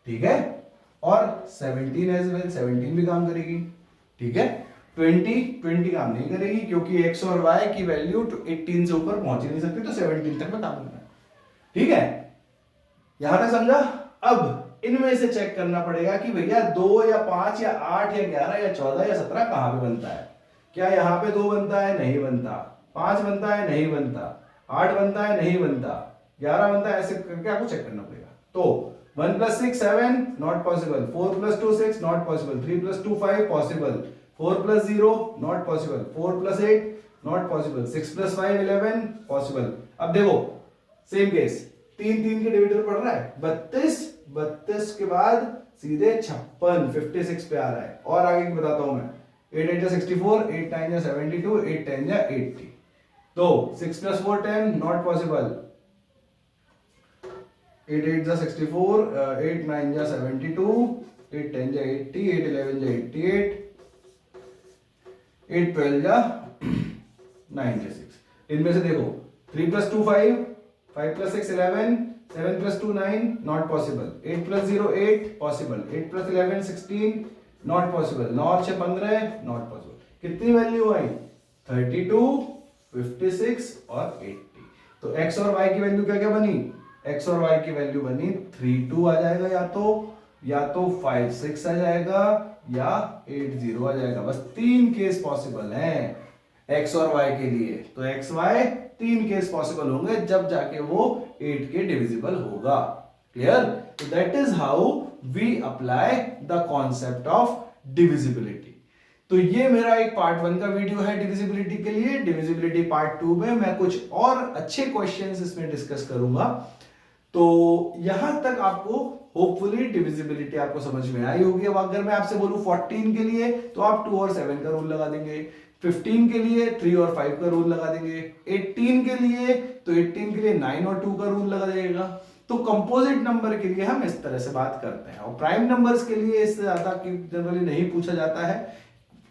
ठीक है। और 17 एज वेल, 17 भी काम करेगी, ठीक है। 20 काम नहीं करेगी क्योंकि x और y की वैल्यू 18 से ऊपर पहुंच ही नहीं सकती, तो 17 तक में काम करना है, ठीक है। यहां तक समझा। अब इनमें से चेक करना पड़ेगा कि भैया 2 या 5 या 8 या 11 या 14 या 17 कहां पे बनता है। क्या यहां पे 2 बनता है, नहीं बनता। 5 बनता है, नहीं बनता। 8 बनता है, नहीं बनता। 11 बनता है, ऐसे करके आपको चेक करना पड़ेगा। तो 1 + 6 7 not possible, 4 + 2 6 not possible, 3 + 2 5 possible, 4 + 0 not possible, 4 + 8 not possible, 6 + 5 11 possible. अब देखो सेम केस, 3 3 के डिविडेंड पड़ रहा है 32, 32 के बाद सीधे 56 56 पे आ रहा है। और आगे की बताता हूं मैं, 8 8 64, 8 9 72, 8 10 80। तो 6 + 4 10 नॉट पॉसिबल, 8 8 64, 8 9 72, 8 10 जा 80, 8 11 जा 88, 8 12 जा 96। इनमें से देखो 3 + 2 5, 5 + 6 11, 7 + 2 9, not possible. 8 + 0 8, possible. 8 + 11 16, not possible. 9 और 6 15, नॉट पॉसिबल। कितनी वैल्यू आई? 32, 56 और 80। तो x और y की वैल्यू क्या क्या बनी? x और y की वैल्यू बनी 3 2 आ जाएगा, या तो 5 6 आ जाएगा, या 8 0 आ जाएगा। बस 3 केस पॉसिबल हैं x और y के लिए। तो x y 3 केस पॉसिबल होंगे जब जाके वो 8 के डिविजिबल होगा। क्लियर? तो that is how we apply the concept of divisibility. तो ये मेरा एक पार्ट 1 का वीडियो है डिविजिबिलिटी के लिए। डिविजिबिलिटी पार्ट 2 में मैं कुछ और अच्छे क्वेश्चंस इसमें डिस्कस करूंगा। तो यहां तक आपको होपफुली डिविजिबिलिटी आपको समझ में आई होगी। अब अगर मैं आपसे बोलूं 14 के लिए, तो आप 2 और 7 का रूल लगा देंगे। 15 के लिए 3 और 5 का रूल लगा देंगे। 18 के लिए तो 18 के लिए 9 और 2 का रूल लगा देगा। तो कंपोजिट नंबर के लिए हम इस तरह से बात करते हैं, और प्राइम नंबर्स के लिए इससे ज्यादा जनरली नहीं पूछा जाता है।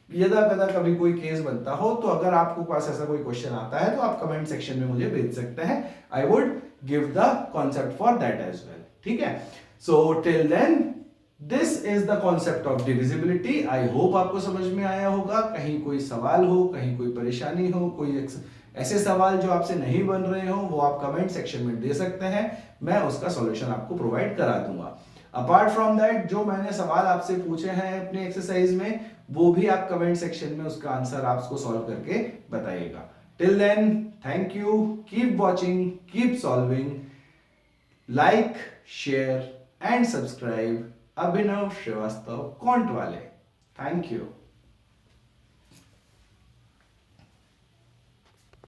यदा कदा कभी कोई केस बनता हो, तो अगर आपको पास ऐसा कोई क्वेश्चन आता है तो आप कमेंट सेक्शन में मुझे भेज सकते हैं। I would give the concept for that as well. ठीक है? So till then this is the concept of divisibility. I hope आपको समझ में आया होगा। कहीं कोई सवाल हो, कहीं कोई परेशानी हो, कोई ऐसे सवाल जो आपसे नहीं बन रहे हो, वो आप कमेंट सेक्शन में दे सकते हैं। मैं उसका सॉल्यूशन आपको प्रोवाइड करा दूंगा। अपार्ट फ्रॉम दैट, जो मैंने सवाल आपसे पूछे हैं अपने एक्सरसाइज में, वो भी आप कमेंट सेक्शन में उसका आंसर आपको सॉल्व करके बताइएगा। Till then, thank you, keep watching, keep solving, like, share and subscribe Abhinav Srivastava quant वाले। Thank you.